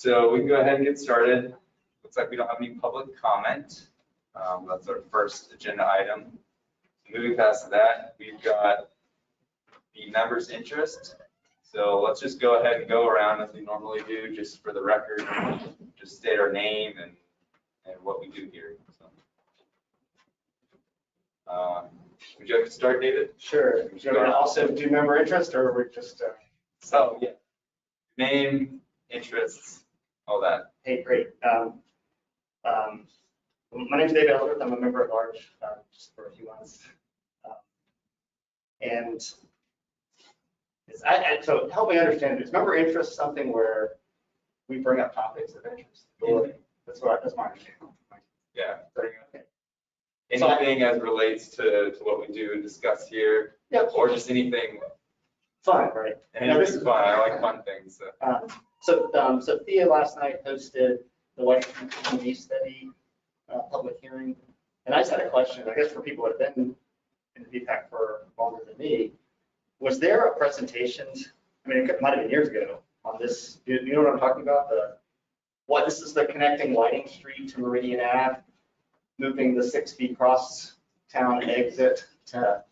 So we can go ahead and get started. Looks like we don't have any public comment. That's our first agenda item. Moving past that, we've got the members' interest. So let's just go ahead and go around as we normally do, just for the record, just state our name and what we do here. So, would you like to start, David? Sure. Do you want to also do member interest, or we're just? So yeah, name, interests, all that. Hey, great. My name is David Ellsworth. I'm a member at large, just for a few months. And so help me understand, is member interest something where we bring up topics of interest? Or that's my understanding. Yeah. Okay. Anything as relates to what we do and discuss here, Yep. or just anything Fun, right? Anything's fun. I like fun things. So Thea last night hosted the Washington Community Study public hearing, and I just had a question, I guess, for people that have been in the VPAC for longer than me. Was there a presentation, I mean, it might have been years ago, on this, you know what I'm talking about? This is the connecting Whiting Street to Meridian Ave, moving the 6 feet cross town exit to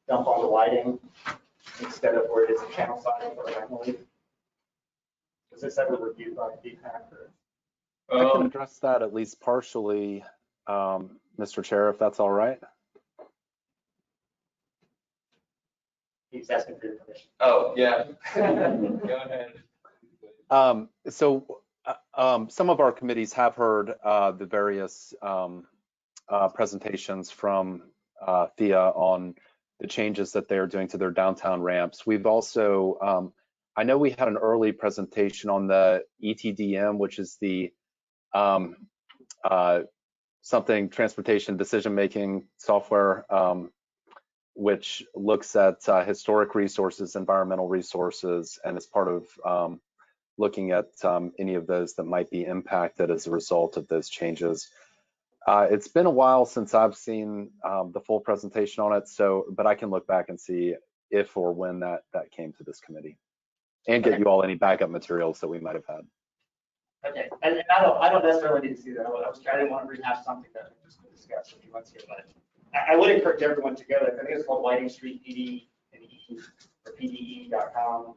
dump onto Whiting instead of where it is a channel siding for Emily. Was this ever reviewed by VPAC? I can address that at least partially, Mr. Chair, if that's all right. He's asking for your permission. Oh, yeah. Go ahead. Some of our committees have heard the various presentations from Thea on the changes that they're doing to their downtown ramps. We've also, I know we had an early presentation on the ETDM, which is the something transportation decision-making software, which looks at historic resources, environmental resources, and is part of looking at any of those that might be impacted as a result of those changes. It's been a while since I've seen the full presentation on it, but I can look back and see if or when that came to this committee, and get you all any backup materials that we might have had. Okay, and I don't necessarily need to see that. I didn't want to rehash something that we just discussed a few months ago, but I would encourage everyone to go there. I think it's called Whiting Street PD and E or PDE.com.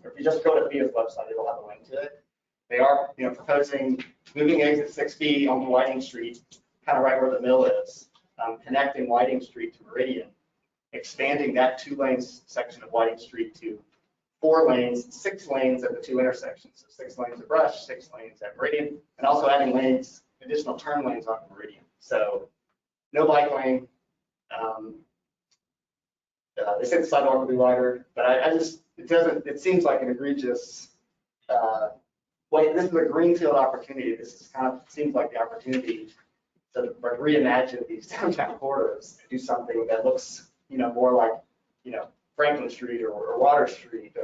Or if you just go to Thea's website, it'll have a link to it. They are, proposing moving exit 6 feet on Whiting Street, kind of right where the mill is, connecting Whiting Street to Meridian, expanding that 2-lane section of Whiting Street to 4 lanes, 6 lanes at the 2 intersections. So 6 lanes at Brush, 6 lanes at Meridian, and also adding lanes, additional turn lanes on Meridian. So no bike lane. They said the sidewalk will be wider, but it seems like an egregious, this is a greenfield opportunity. This is seems like the opportunity to reimagine these downtown corridors and do something that looks, more like, Franklin Street or Water Street,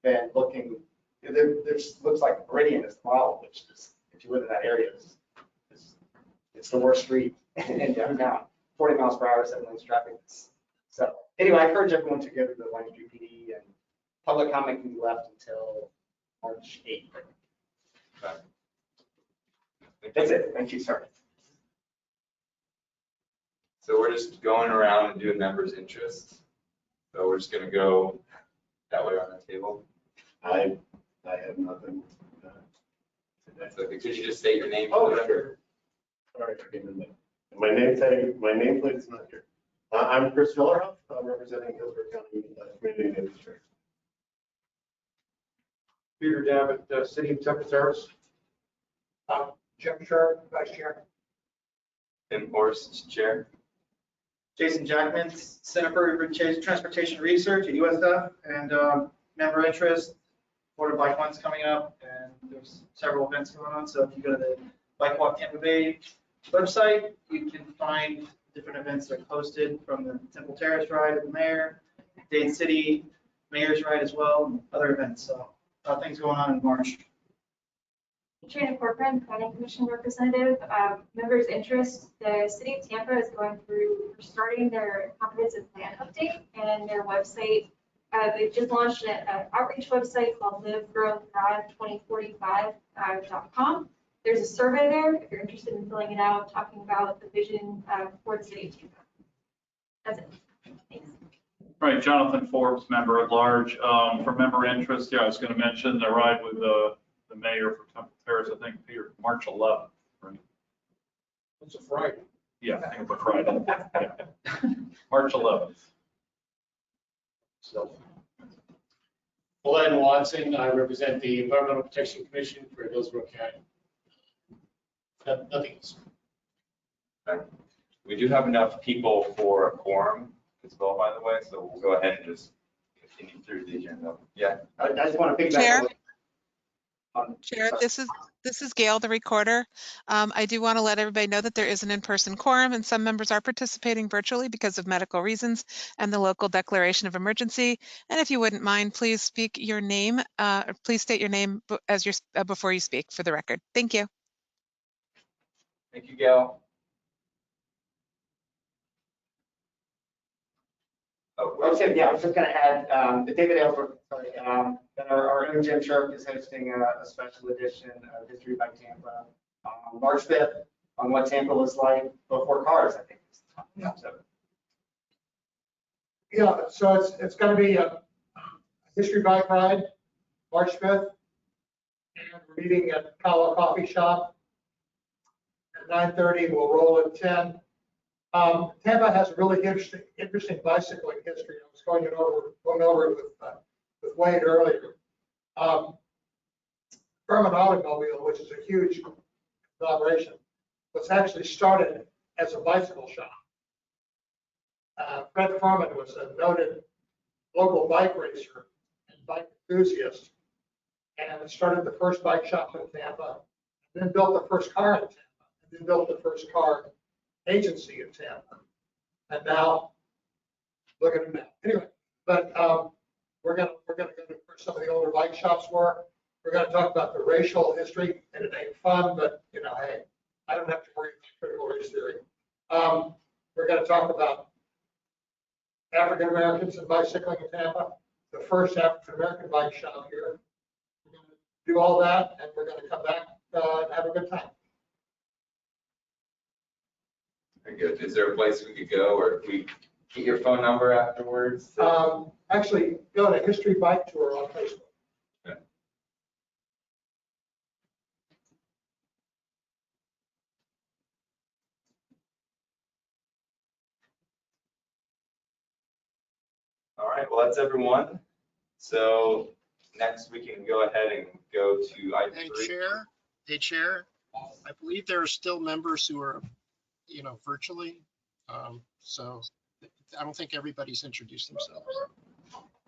than looking, there looks like Meridian is the model, which is, if you live in that area, it's the worst street in downtown. 40 miles per hour, 7 lanes traffic. So anyway, I encourage everyone to go to the Whiting Street PD, and public comment can be left until March 8th. Okay. That's it. Thank you, sir. So we're just going around and doing members' interests. So we're just going to go that way on the table. I have nothing. So could you just state your name? Oh, sure. Sorry, forgive me. My nameplate is not here. I'm Chris Villerhoff. I'm representing Hillsborough County Community Industry. Peter Davitt, City of Temple Terrace. Jim Sharp, Vice Chair. Tim Horst, Chair. Jason Jackman, Center for Transportation Research at USF, and member interest, Florida Bike Month's coming up, and there's several events going on. So if you go to the Bike Walk Tampa Bay website, you can find different events that are posted, from the Temple Terrace ride of the mayor, Dade City Mayor's ride as well, and other events. So things going on in March. Katrina Corcoran, Planning Commission representative. Members' interest, the City of Tampa is going through starting their comprehensive plan update, and their website They just launched an outreach website called livegrowthrive2045.com. There's a survey there if you're interested in filling it out, talking about the vision for the city of Tampa. That's it. Thanks. Right, Jonathan Forbes, member at large. For member interest, yeah, I was going to mention the ride with the mayor for Temple Terrace, I think, Peter, March 11th, right? It's a Friday. Yeah, I think it's a Friday. Yeah. March 11th. So, Glenn Watson, I represent the Environmental Protection Commission for Hillsborough County. Nothing else. We do have enough people for a quorum as well, by the way, so we'll go ahead and just continue through the agenda. Yeah. I just want to piggyback. Chair? on- Chair, this is Gail, the recorder. I do want to let everybody know that there is an in-person quorum and some members are participating virtually because of medical reasons and the local declaration of emergency. And if you wouldn't mind, please speak your name, please state your name as before you speak for the record. Thank you. Thank you, Gail. Oh, I was just going to add, David Ellsworth, sorry, our own Jim Sharp is hosting a special edition of History by Tampa on March 5th on what Tampa was like before cars, I think. Yeah. So, yeah, so it's going to be a history bike ride, March 5th. And we're meeting at Kala Coffee Shop at 9:30. We'll roll at 10. Tampa has a really interesting bicycling history. I was going over it with Wade earlier. Furman Automobile, which is a huge conglomeration, was actually started as a bicycle shop. Fred Furman was a noted local bike racer and bike enthusiast, and started the first bike shop in Tampa, then built the first car in Tampa, and then built the first car agency in Tampa. And now, look at him now. Anyway, but we're gonna go to where some of the older bike shops were. We're gonna talk about the racial history, and it ain't fun, but you know, hey, I don't have to worry about critical race theory. We're gonna talk about African Americans and bicycling in Tampa, the first African American bike shop here. We're gonna do all that, and we're gonna come back and have a good time. Very good. Is there a place we could go, or if we get your phone number afterwards? Actually, go to History Bike Tour on Facebook. Okay. All right, well, that's everyone. So next we can go ahead and go to item 3. Hey, Chair, I believe there are still members who are, virtually. So I don't think everybody's introduced themselves.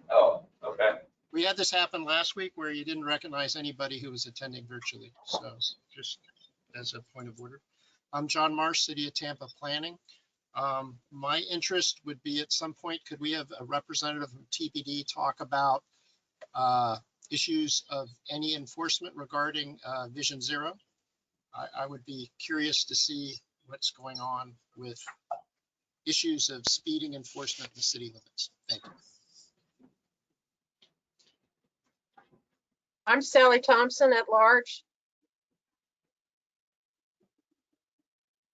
Oh, okay. We had this happen last week where you didn't recognize anybody who was attending virtually. So just as a point of order. I'm John Marsh, City of Tampa Planning. My interest would be at some point, could we have a representative from TPD talk about issues of any enforcement regarding Vision Zero? I would be curious to see what's going on with issues of speeding enforcement in the city limits. Thank you. I'm Sally Thompson at large.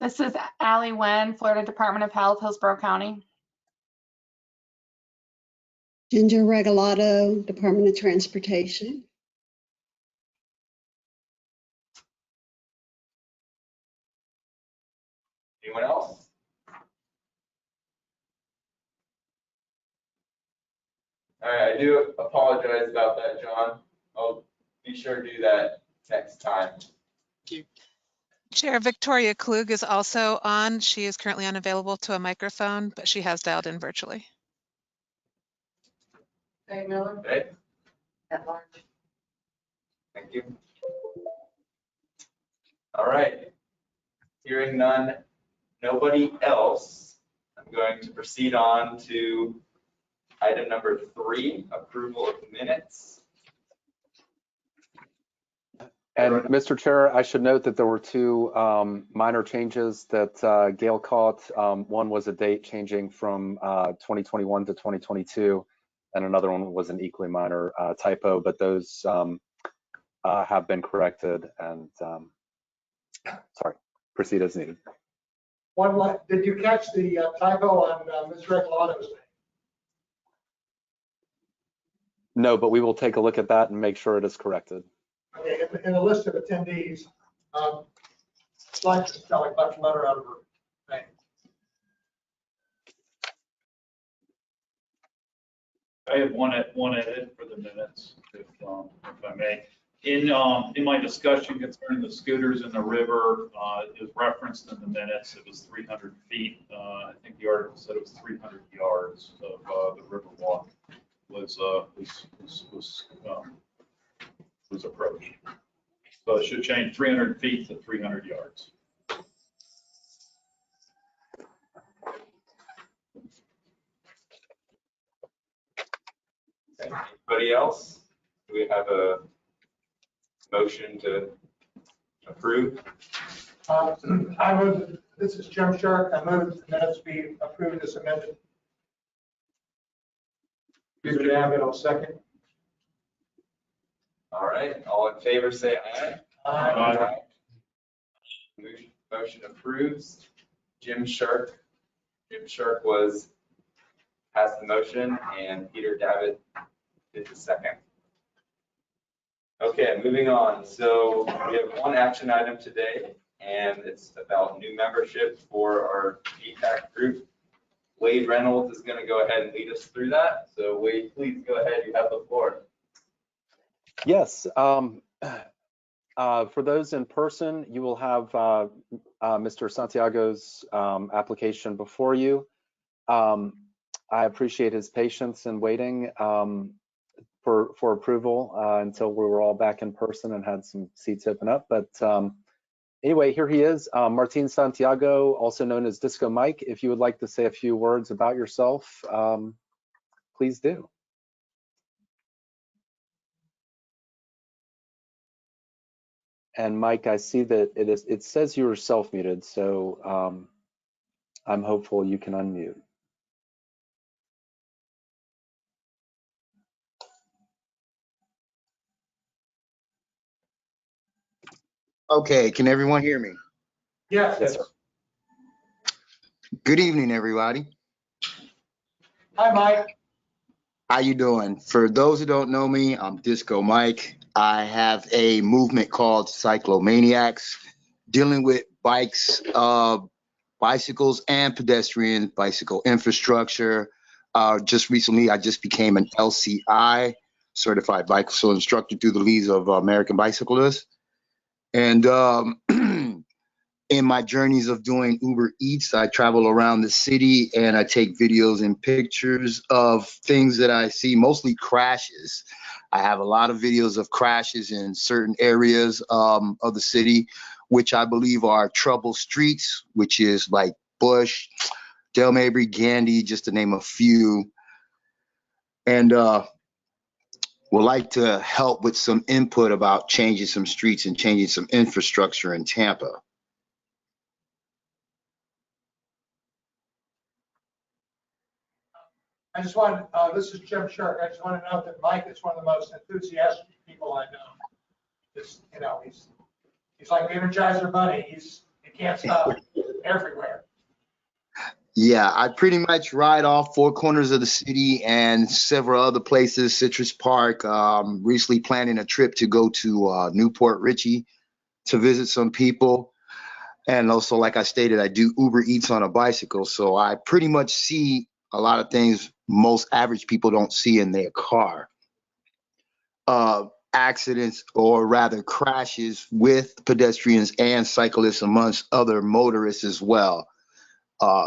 This is Allie Wen, Florida Department of Health, Hillsborough County. Ginger Regalado, Department of Transportation. Anyone else? All right, I do apologize about that, John. I'll be sure to do that next time. Thank you. Chair Victoria Klug is also on. She is currently unavailable to a microphone, but she has dialed in virtually. Hey, Miller. Okay, At large. thank you. All right. Hearing none, nobody else, I'm going to proceed on to item number 3, approval of minutes. And Mr. Chair, I should note that there were 2 minor changes that Gail caught. One was a date changing from 2021 to 2022, and another one was an equally minor typo, but those have been corrected, and sorry, proceed as needed. Did you catch the typo on Ms. Regalato's name? No, but we will take a look at that and make sure it is corrected. Okay, in the list of attendees, like to spell a much letter out of her name. I have one edit for the minutes, if I may. In my discussion concerning the scooters in the river, it was referenced in the minutes, it was 300 feet. I think the article said it was 300 yards of the river walk was approached. So it should change 300 feet to 300 yards. Anybody else? Do we have a motion to approve? I move, this is Jim Shark, I move the minutes be approved as amended. Peter Davitt, I'll second. All right, all in favor, say aye. Aye. Motion approves. Jim Shark passed the motion, and Peter Davitt did the second. Okay, moving on. So we have one action item today, and it's about new membership for our DPAC group. Wade Reynolds is going to go ahead and lead us through that. So Wade, please go ahead. You have the floor. Yes. For those in person, you will have Mr. Santiago's application before you. I appreciate his patience in waiting for approval until we were all back in person and had some seats open up. But anyway, here he is, Martin Santiago, also known as Disco Mike. If you would like to say a few words about yourself, please do. And Mike, I see that it says you were self-muted, so I'm hopeful you can unmute. Okay, can everyone hear me? Yes. Yes, sir. Good evening, everybody. Hi, Mike. How you doing? For those who don't know me, I'm Disco Mike. I have a movement called Cyclomaniacs, dealing with bikes, bicycles and pedestrian bicycle infrastructure. Just recently, I just became an LCI, certified bicycle instructor through the League of American Bicyclists. And in my journeys of doing Uber Eats, I travel around the city and I take videos and pictures of things that I see, mostly crashes. I have a lot of videos of crashes in certain areas of the city, which I believe are trouble streets, which is like Bush, Dale Mabry, Gandy, just to name a few. And would like to help with some input about changing some streets and changing some infrastructure in Tampa. I just want, this is Jim Shark. I just want to note that Mike is one of the most enthusiastic people I know. Just, you know, he's like the Energizer Bunny. He can't stop everywhere. Yeah, I pretty much ride off four corners of the city and several other places, Citrus Park, recently planning a trip to go to Newport Richie to visit some people. And also, like I stated, I do Uber Eats on a bicycle. So I pretty much see a lot of things most average people don't see in their car. Accidents, or rather crashes with pedestrians and cyclists amongst other motorists as well.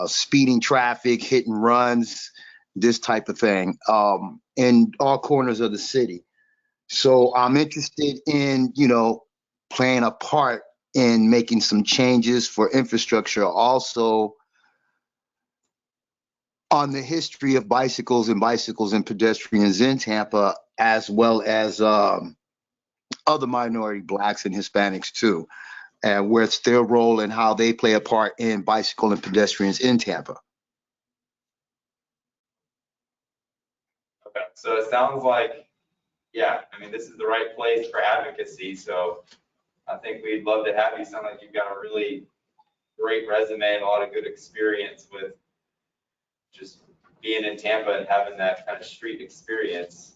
Speeding traffic, hit and runs, this type of thing, in all corners of the city. So I'm interested in, you know, playing a part in making some changes for infrastructure, also on the history of bicycles and pedestrians in Tampa, as well as other minority Blacks and Hispanics too, and where's their role and how they play a part in bicycle and pedestrians in Tampa. Okay. So it sounds like, yeah, I mean, this is the right place for advocacy. So I think we'd love to have you. Sound like you've got a really great resume and a lot of good experience with just being in Tampa and having that kind of street experience.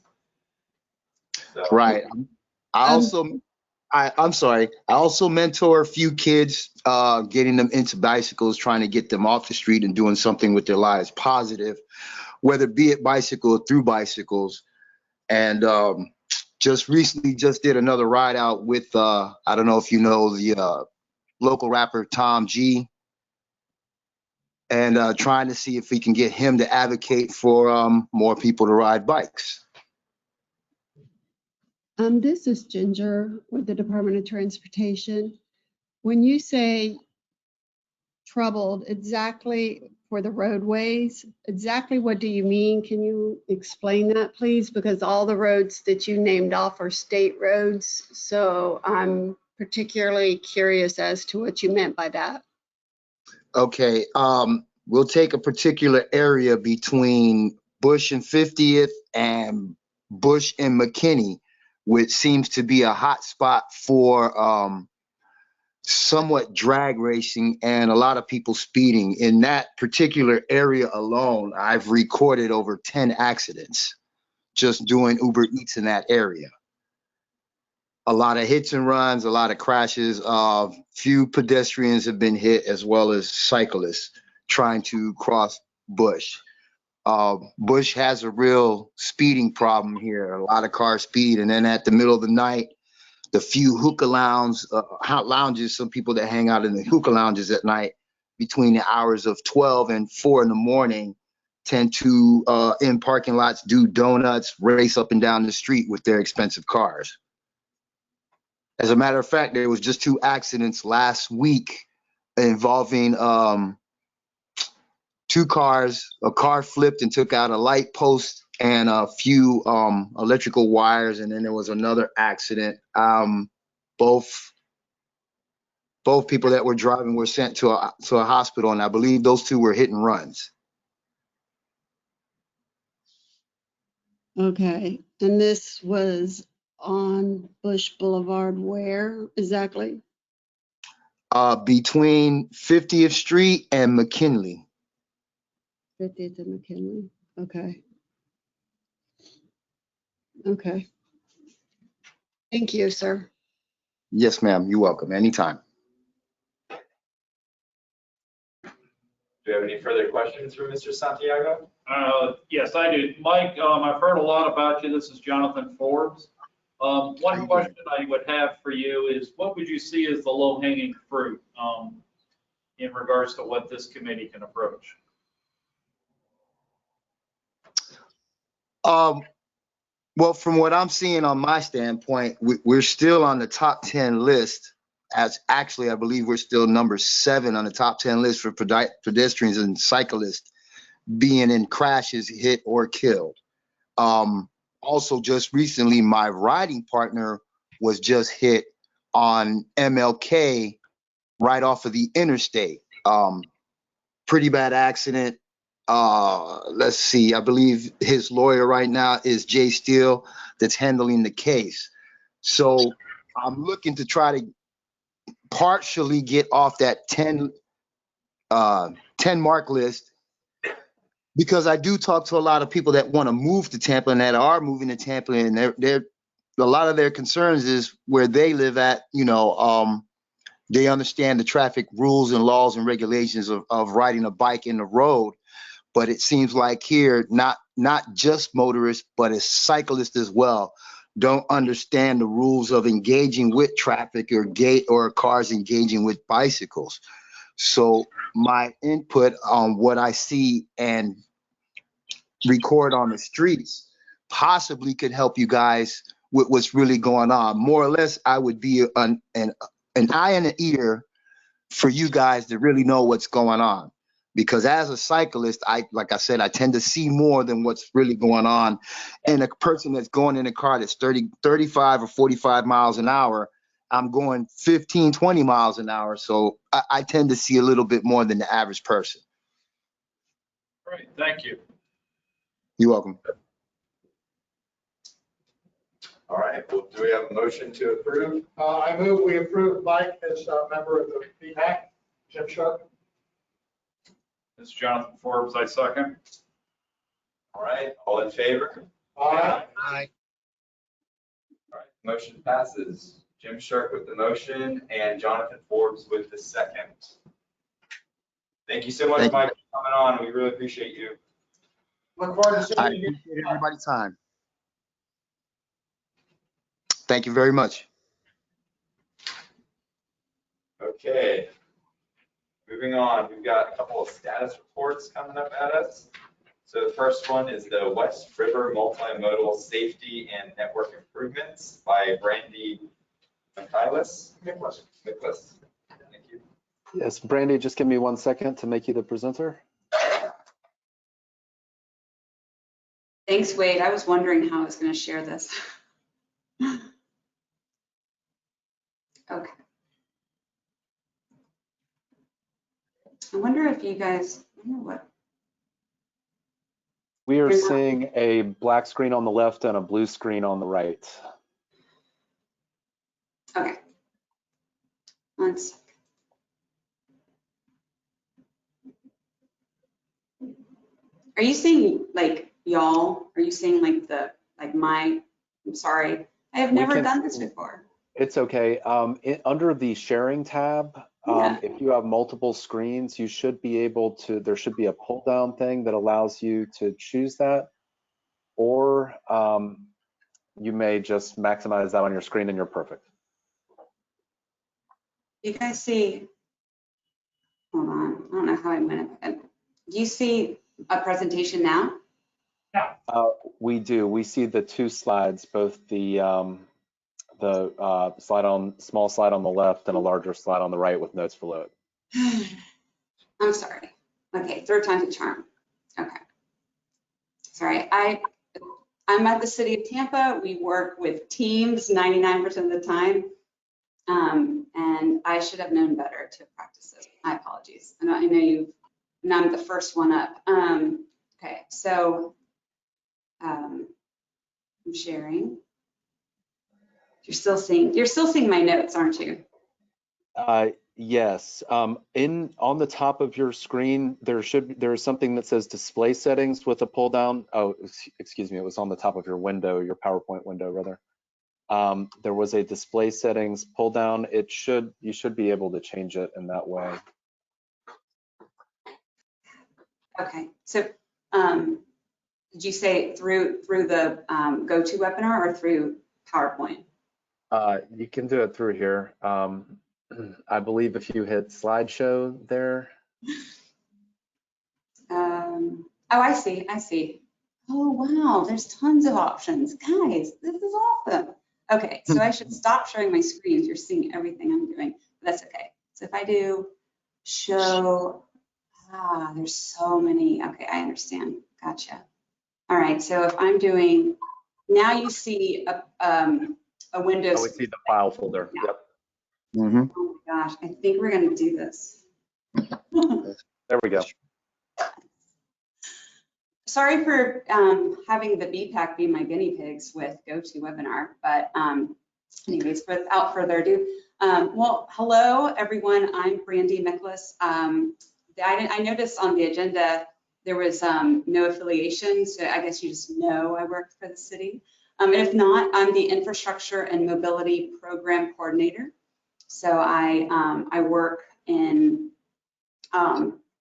So, Right. I'm sorry. I also mentor a few kids, getting them into bicycles, trying to get them off the street and doing something with their lives positive, whether be it bicycle or through bicycles. And just recently just did another ride out with, I don't know if you know the local rapper Tom G, and trying to see if we can get him to advocate for more people to ride bikes. This is Ginger with the Department of Transportation. When you say troubled, exactly for the roadways, exactly what do you mean? Can you explain that, please? Because all the roads that you named off are state roads, so I'm particularly curious as to what you meant by that. Okay, we'll take a particular area between Bush and 50th and Bush and McKinney, which seems to be a hot spot for somewhat drag racing and a lot of people speeding. In that particular area alone, I've recorded over 10 accidents just doing Uber Eats in that area. A lot of hits and runs, a lot of crashes. Few pedestrians have been hit, as well as cyclists trying to cross Bush. Bush has a real speeding problem here. A lot of cars speed, and then at the middle of the night, the few hookah lounges, some people that hang out in the hookah lounges at night between the hours of 12 and 4 in the morning tend to, in parking lots, do donuts, race up and down the street with their expensive cars. As a matter of fact, there was just 2 accidents last week involving 2 cars. A car flipped and took out a light post and a few electrical wires, and then there was another accident. Both people that were driving were sent to a hospital, and I believe those 2 were hit and runs. Okay, and this was on Bush Boulevard, where exactly? Between 50th Street and McKinley. 50th and McKinley. Okay. Okay. Thank you, sir. Yes, ma'am. You're welcome. Anytime. do you have any further questions for Mr. Santiago? Yes, I do. Mike, I've heard a lot about you. This is Jonathan Forbes. One question I would have for you is, what would you see as the low-hanging fruit in regards to what this committee can approach? Well, from what I'm seeing on my standpoint, we're still on the top 10 list. As actually, I believe we're still number 7 on the top 10 list for pedestrians and cyclists being in crashes, hit or killed. Also, just recently, my riding partner was just hit on MLK right off of the interstate. Pretty bad accident. Let's see, I believe his lawyer right now is Jay Steele that's handling the case. So I'm looking to try to partially get off that 10 mark list, because I do talk to a lot of people that want to move to Tampa and that are moving to Tampa, and they're a lot of their concerns is where they live at, they understand the traffic rules and laws and regulations of riding a bike in the road. But it seems like here, not just motorists, but as cyclists as well, don't understand the rules of engaging with traffic or cars engaging with bicycles. So my input on what I see and record on the streets possibly could help you guys with what's really going on. More or less, I would be an eye and an ear for you guys to really know what's going on. Because as a cyclist, like I said, I tend to see more than what's really going on. And a person that's going in a car that's 30, 35 or 45 miles an hour, I'm going 15, 20 miles an hour. So I tend to see a little bit more than the average person. Great, thank you. You're welcome. All right, well, do we have a motion to approve? I move we approve Mike as a member of the BPAC. Jim Sharp. This is Jonathan Forbes, I second. All right, all in favor? Aye. Aye. All right, motion passes. Jim Sharp with the motion and Jonathan Forbes with the second. Thank you so much, Thank you. Mike, for coming on. We really appreciate you. Look forward to I seeing you. appreciate everybody's time. Thank you very much. Okay. Moving on, we've got a couple of status reports coming up at us. So the first one is the West River Multimodal Safety and Network Improvements by Brandy Michaelis. Nicholas. Thank you. Yes, Brandy, just give me 1 second to make you the presenter. Thanks, Wade. I was wondering how I was going to share this. Okay. I wonder if you guys, I don't know what. We are You're not- seeing a black screen on the left and a blue screen on the right. Okay. 1 sec. Are you saying like y'all? Are you saying like my, I'm sorry. I have never can- done this before. It's okay. Under the sharing tab, Yeah. if you have multiple screens, you should be able to, there should be a pull down thing that allows you to choose that. Or you may just maximize that on your screen and you're perfect. You guys see, hold on, I don't know how I went. Do you see a presentation now? We do. We see the two slides, both the small slide on the left and a larger slide on the right with notes below it. I'm sorry. Okay, third time's a charm. Okay. Sorry, I'm at the city of Tampa. We work with teams 99% of the time. And I should have known better to practice this. My apologies. I know and I'm the first one up. Okay, so I'm sharing. You're still seeing my notes, aren't you? Yes. On the top of your screen, there is something that says display settings with a pull down. Oh, excuse me. It was on the top of your window, your PowerPoint window rather. There was a display settings pull down. You should be able to change it in that way. Okay. So did you say through the GoToWebinar or through PowerPoint? You can do it through here. I believe if you hit slideshow there. Oh, I see. Oh, wow, there's tons of options. Guys, this is awesome. Okay, so I should stop sharing my screens. You're seeing everything I'm doing. That's okay. So if I do show, there's so many. Okay, I understand. Gotcha. All right, so if I'm doing, now you see a Windows. Oh, we see the file folder. Yeah. Yep. Mm-hmm. Oh my gosh, I think we're gonna do this. There we go. Sorry for having the BPAC be my guinea pigs with GoToWebinar, but anyways, without further ado, well, hello everyone. I'm Brandy Michaelis. I noticed on the agenda there was no affiliation, so I guess you just know I work for the city. If not, I'm the Infrastructure and Mobility Program Coordinator. So I work in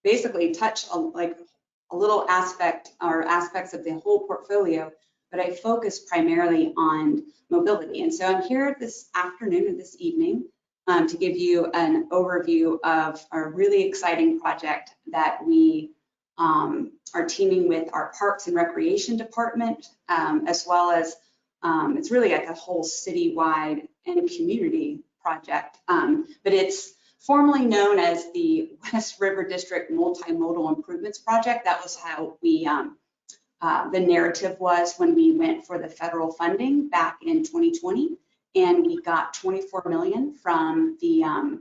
basically touch a little aspect or aspects of the whole portfolio, but I focus primarily on mobility. And so I'm here this afternoon or this evening to give you an overview of a really exciting project that we are teaming with our Parks and Recreation Department, as well as it's really like a whole citywide and community project, but it's formerly known as the West River District Multimodal Improvements Project. That was how we, the narrative was when we went for the federal funding back in 2020, and we got 24 million from the, I'll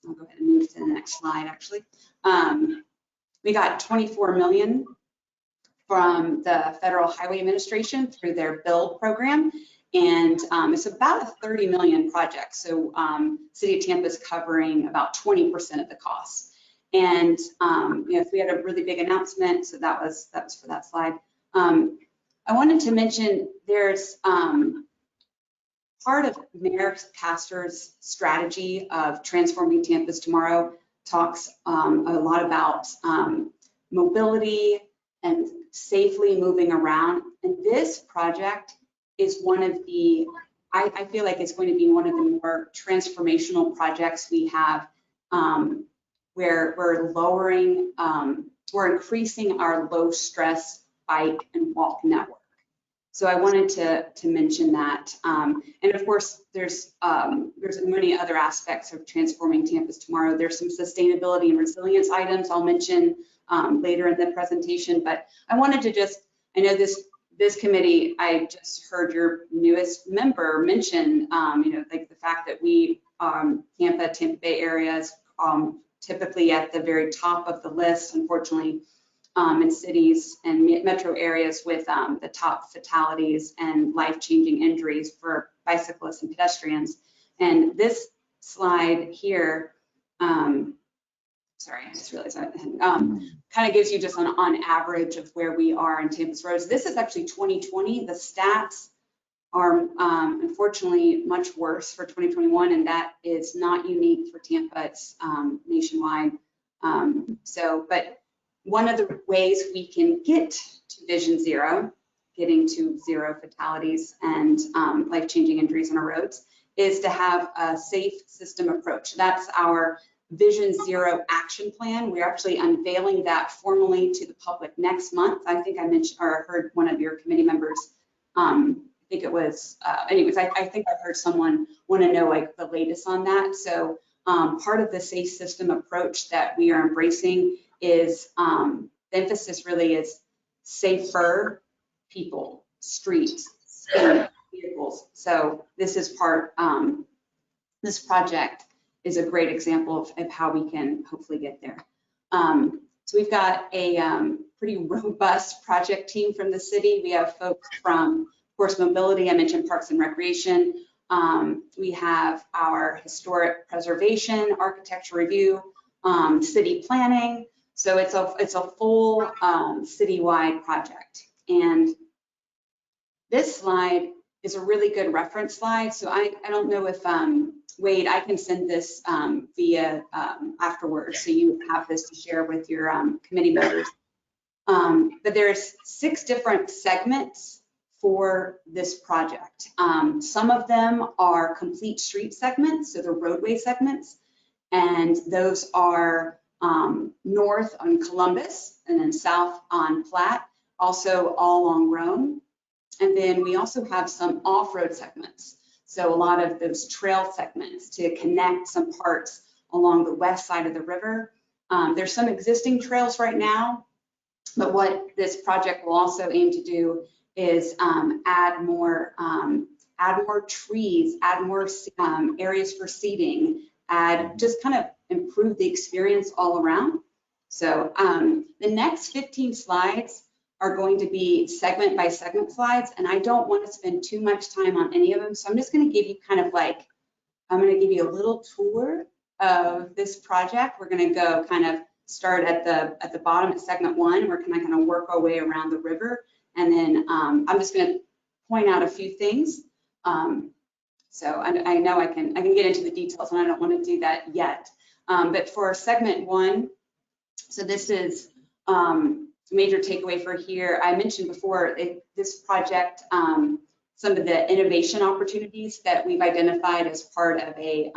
go ahead and move to the next slide actually. We got 24 million from the Federal Highway Administration through their BUILD program. And it's about a 30 million project. So City of Tampa is covering about 20% of the cost. And if we had a really big announcement, so that was for that slide. I wanted to mention there's part of Mayor Castor's strategy of transforming Tampa's tomorrow talks a lot about mobility and safely moving around. And this project is one of the, I feel like it's going to be one of the more transformational projects we have, where we're lowering, we're increasing our low stress bike and walk network. So I wanted to mention that. And of course, there's many other aspects of transforming Tampa's tomorrow. There's some sustainability and resilience items I'll mention later in the presentation, but I wanted to just, I know this committee, I just heard your newest member mention, like the fact that we, Tampa Bay area is typically at the very top of the list, unfortunately, in cities and metro areas with the top fatalities and life-changing injuries for bicyclists and pedestrians. And this slide here, sorry, I just realized that, kind of gives you just on average of where we are in Tampa's roads. This is actually 2020. The stats are unfortunately much worse for 2021, and that is not unique for Tampa, it's nationwide. But one of the ways we can get to Vision Zero, getting to zero fatalities and life-changing injuries on our roads, is to have a safe system approach. That's our Vision Zero action plan. We're actually unveiling that formally to the public next month. I think I mentioned or heard one of your committee members, I think it was, anyways, I think I heard someone want to know like the latest on that. So part of the safe system approach that we are embracing is the emphasis really is safer people, streets, and vehicles. So this is part, this project is a great example of how we can hopefully get there. So we've got a pretty robust project team from the city. We have folks from, of course, mobility. I mentioned Parks and Recreation. We have our historic preservation, architecture review, city planning. So it's a full citywide project. And this slide is a really good reference slide. So I don't know if, Wade, I can send this via afterwards, so you have this to share with your committee members. But there's 6 different segments for this project. Some of them are complete street segments, so they're roadway segments, and those are north on Columbus and then south on Platte, also all along Rome. And then we also have some off-road segments. So a lot of those trail segments to connect some parts along the west side of the river. There's some existing trails right now, but what this project will also aim to do is add more trees, add more areas for seating, just kind of improve the experience all around. So the next 15 slides are going to be segment by segment slides, and I don't want to spend too much time on any of them. So I'm just going to give you kind of like, I'm going to give you a little tour of this project. We're going to go kind of start at the bottom at segment 1. We're going to kind of work our way around the river. And then I'm just going to point out a few things. So I know I can get into the details, and I don't want to do that yet. But for segment 1, so this is major takeaway for here. I mentioned before this project, some of the innovation opportunities that we've identified as part of a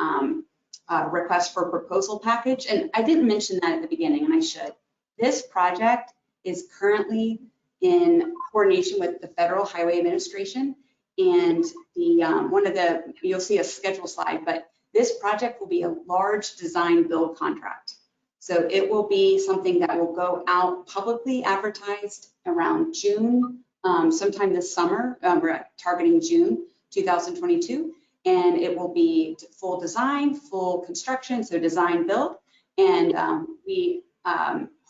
request for proposal package. And I didn't mention that at the beginning, and I should. This project is currently in coordination with the Federal Highway Administration, and you'll see a schedule slide, but this project will be a large design build contract. So it will be something that will go out publicly advertised around June, sometime this summer. We're targeting June 2022, and it will be full design, full construction, so design build, and we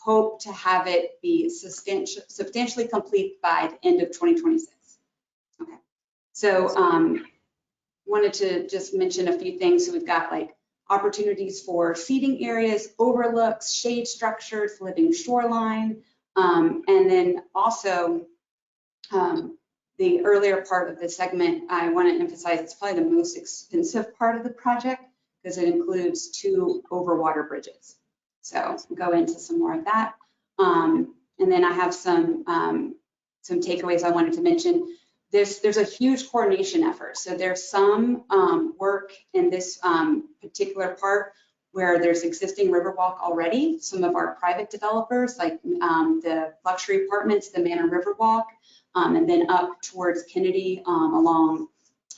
hope to have it be substantially complete by the end of 2026. Okay, So wanted to just mention a few things. So we've got like opportunities for seating areas, overlooks, shade structures, living shoreline, and then also the earlier part of the segment, I want to emphasize it's probably the most expensive part of the project because it includes 2 overwater bridges. So we'll go into some more of that. And then I have some takeaways I wanted to mention. There's a huge coordination effort. So there's some work in this particular part where there's existing Riverwalk already. Some of our private developers, like the luxury apartments, the Manor Riverwalk, and then up towards Kennedy along,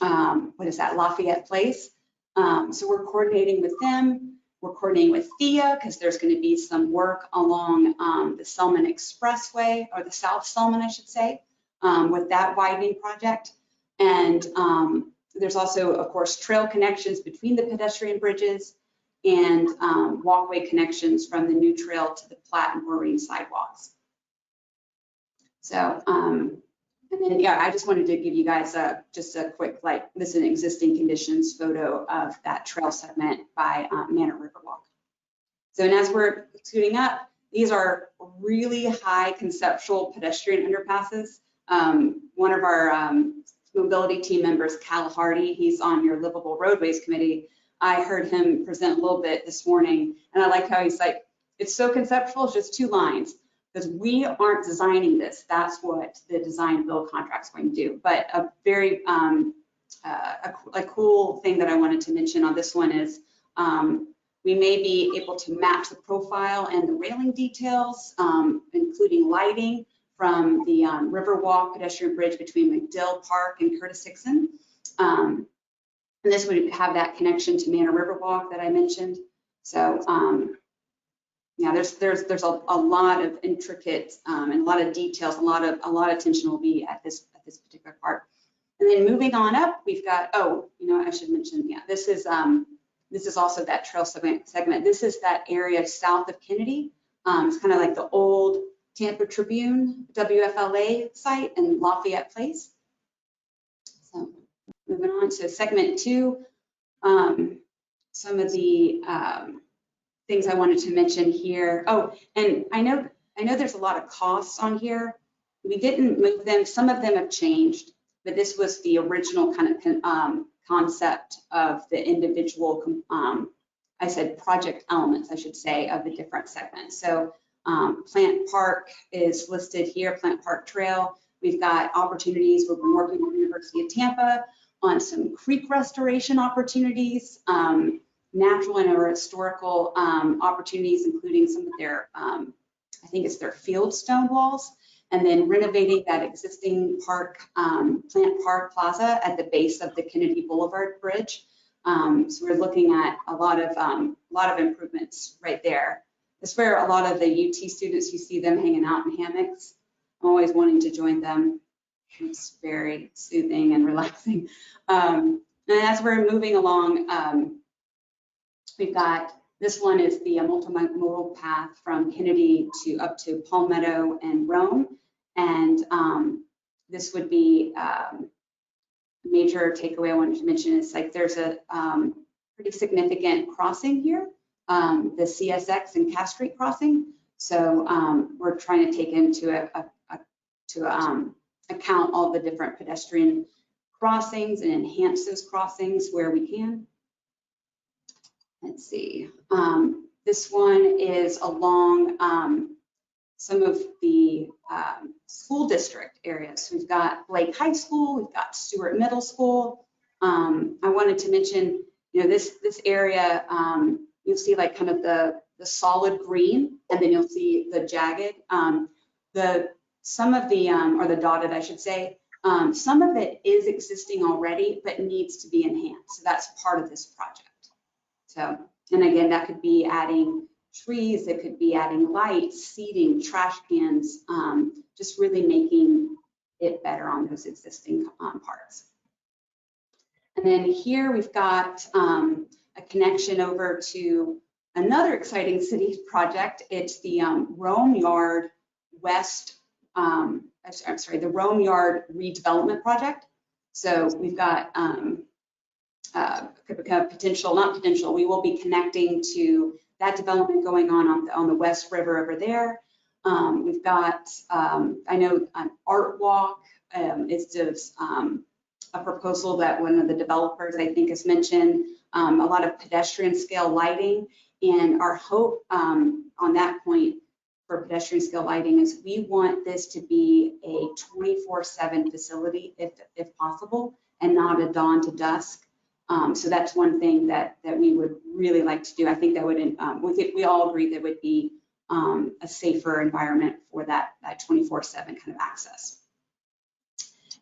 Lafayette Place. So we're coordinating with them. We're coordinating with THEA because there's going to be some work along the Selman Expressway, or the South Selman, I should say, with that widening project. And there's also, of course, trail connections between the pedestrian bridges and walkway connections from the new trail to the Platte and Maureen sidewalks. So, and then, yeah, I just wanted to give you guys just a quick, this is an existing conditions photo of that trail segment by Manor Riverwalk. So, and as we're scooting up, these are really high conceptual pedestrian underpasses. One of our mobility team members, Cal Hardy, he's on your Livable Roadways Committee. I heard him present a little bit this morning, and I like how he's like, it's so conceptual, it's just 2 lines. Because we aren't designing this. That's what the design build contract's going to do. But a very a cool thing that I wanted to mention on this one is we may be able to match the profile and the railing details, including lighting from the Riverwalk pedestrian bridge between McDill Park and Curtis Hickson. And this would have that connection to Manor Riverwalk that I mentioned. So yeah, there's a lot of intricate and a lot of details, a lot of attention will be at this particular part. And then moving on up, we've got, oh, you know, I should mention, yeah, this is also that trail segment. This is that area south of Kennedy. It's kind of like the old Tampa Tribune WFLA site and Lafayette Place. So moving on to segment 2, some of the things I wanted to mention here. Oh, and I know there's a lot of costs on here. We didn't move them. Some of them have changed, but this was the original kind of concept of the individual, I said project elements, I should say, of the different segments. So Plant Park is listed here, Plant Park Trail. We've got opportunities. We've been working with the University of Tampa on some creek restoration opportunities, natural and or historical opportunities, including some of their, I think it's their field stone walls, and then renovating that existing park, Plant Park Plaza at the base of the Kennedy Boulevard Bridge. So we're looking at a lot of improvements right there. That's where a lot of the UT students, you see them hanging out in hammocks. I'm always wanting to join them. It's very soothing and relaxing. And as we're moving along, we've got, this one is the multimodal path from Kennedy to up to Palmetto and Rome. And this would be a major takeaway I wanted to mention is like there's a pretty significant crossing here, the CSX and Cass Street crossing. So we're trying to take into account all the different pedestrian crossings and enhance those crossings where we can. Let's see, this one is along some of the school district areas. We've got Blake High School, we've got Stewart Middle School. I wanted to mention, you know, this area, you'll see like kind of the solid green, and then you'll see the jagged. Some of the, or the dotted, I should say, some of it is existing already, but needs to be enhanced. So that's part of this project. So, and again, that could be adding trees, it could be adding lights, seating, trash cans, just really making it better on those existing parts. And then here we've got a connection over to another exciting city project. It's the Rome Yard West, I'm sorry, the Rome Yard redevelopment project. So we've got potential, not potential, we will be connecting to that development going on the West River over there. We've got, I know an art walk is just a proposal that one of the developers I think has mentioned, a lot of pedestrian scale lighting. And our hope on that point for pedestrian scale lighting is we want this to be a 24/7 facility if possible, and not a dawn to dusk. So that's one thing that we would really like to do. I think that would, we all agree that would be a safer environment for that 24/7 kind of access.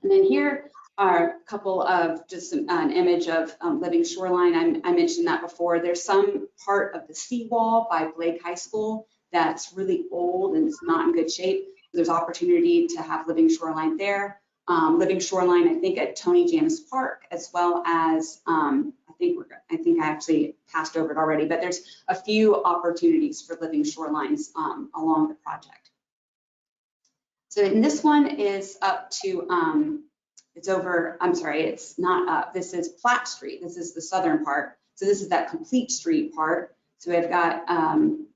And then here are a couple of just an image of living shoreline. I mentioned that before. There's some part of the seawall by Blake High School that's really old and it's not in good shape. There's opportunity to have living shoreline there. Living shoreline, I think, at Tony James Park, as well as I think I actually passed over it already, but there's a few opportunities for living shorelines along the project. So in this one is up to, it's over, I'm sorry, it's not up. This is Platt Street. This is the southern part. So this is that complete street part. So we've got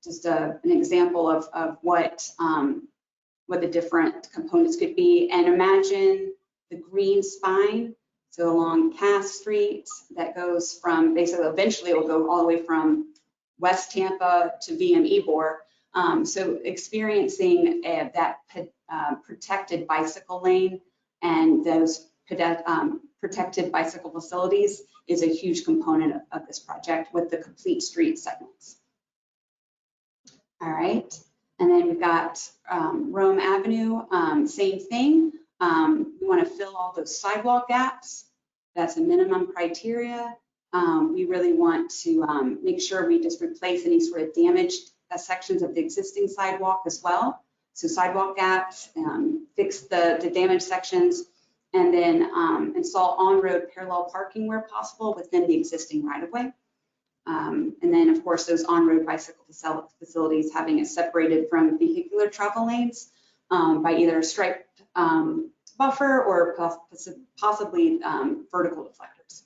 just an example of what the different components could be. And imagine the green spine, so along Cass Street, that goes from, basically eventually it will go all the way from West Tampa to VM Ybor. So experiencing that protected bicycle lane and those protected bicycle facilities is a huge component of this project with the complete street segments. All right. And then we've got Rome Avenue, same thing. We want to fill all those sidewalk gaps. That's a minimum criteria. We really want to make sure we just replace any sort of damaged sections of the existing sidewalk as well. So sidewalk gaps, fix the damaged sections, and then install on-road parallel parking where possible within the existing right-of-way. And then, of course, those on-road bicycle facilities having it separated from vehicular travel lanes by either a striped buffer or possibly vertical deflectors.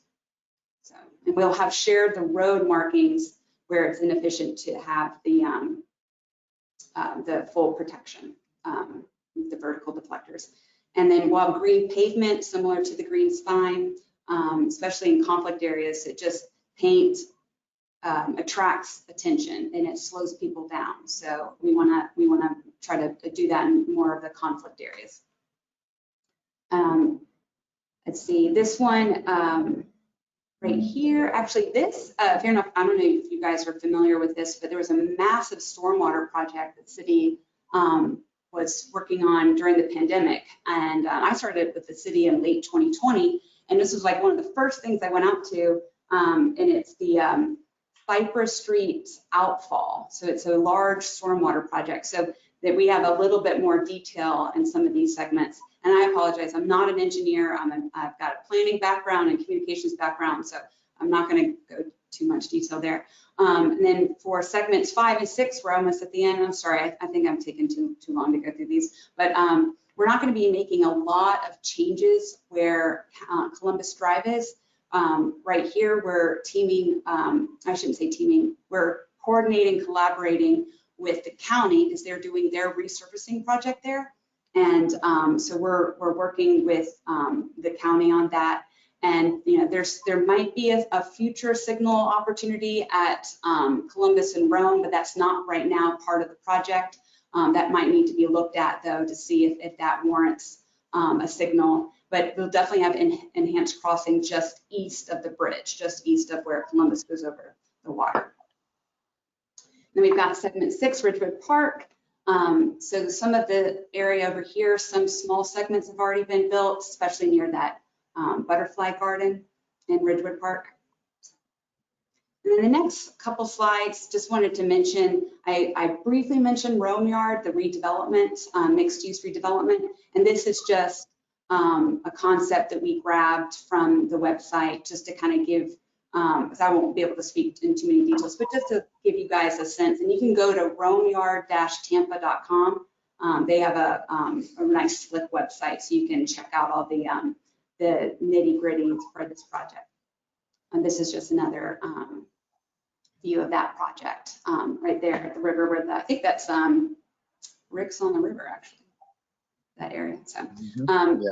So, and we'll have shared the road markings where it's inefficient to have the full protection, the vertical deflectors. And then while green pavement, similar to the green spine, especially in conflict areas, it just paint attracts attention and it slows people down. So we want to try to do that in more of the conflict areas. Let's see, this one right here. Actually, this, fair enough, I don't know if you guys are familiar with this, but there was a massive stormwater project that the city was working on during the pandemic. And I started with the city in late 2020. And this was like one of the first things I went out to. And it's the Cypress Street outfall. So it's a large stormwater project. So that we have a little bit more detail in some of these segments. And I apologize, I'm not an engineer. I've got a planning background and communications background, so I'm not going to go too much detail there. And then for segments 5 and 6, we're almost at the end. I'm sorry, I think I'm taking too long to go through these, but we're not going to be making a lot of changes where Columbus Drive is. Right here, we're teaming, I shouldn't say teaming, we're coordinating, collaborating with the county because they're doing their resurfacing project there. And so we're working with the county on that. And you know, there might be a future signal opportunity at Columbus and Rome, but that's not right now part of the project. That might need to be looked at though to see if that warrants a signal. But we'll definitely have enhanced crossing just east of the bridge, just east of where Columbus goes over the water. Then we've got segment 6, Ridgewood Park. So some of the area over here, some small segments have already been built, especially near that butterfly garden in Ridgewood Park. And then the next couple slides, just wanted to mention, I briefly mentioned Rome Yard, the redevelopment, mixed use redevelopment. And this is just a concept that we grabbed from the website just to kind of give, because I won't be able to speak in too many details, but just to give you guys a sense. And you can go to romeyard-tampa.com. They have a nice slick website, so you can check out all the the nitty gritties for this project. And this is just another view of that project right there at the river where I think that's Rick's on the River, actually, that area. So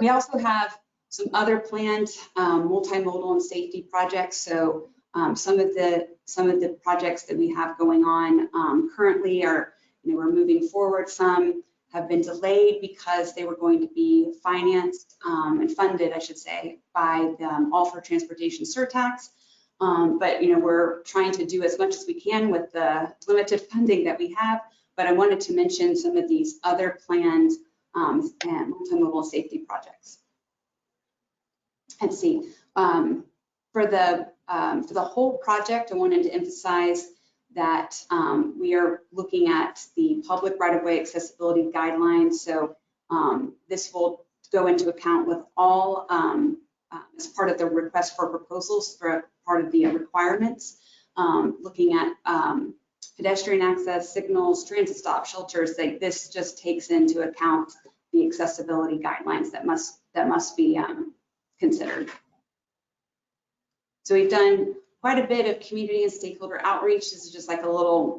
we also have some other planned multimodal and safety projects. So some of the projects that we have going on currently are, we're moving forward. Some have been delayed because they were going to be financed and funded, I should say, by the All for Transportation surtax. But we're trying to do as much as we can with the limited funding that we have. But I wanted to mention some of these other planned and multimodal safety projects. Let's see. For the whole project, I wanted to emphasize that we are looking at the public right-of-way accessibility guidelines. So this will go into account with all as part of the request for proposals for part of the requirements, looking at pedestrian access, signals, transit stop, shelters. Like this just takes into account the accessibility guidelines that must be considered. So we've done quite a bit of community and stakeholder outreach. This is just like a little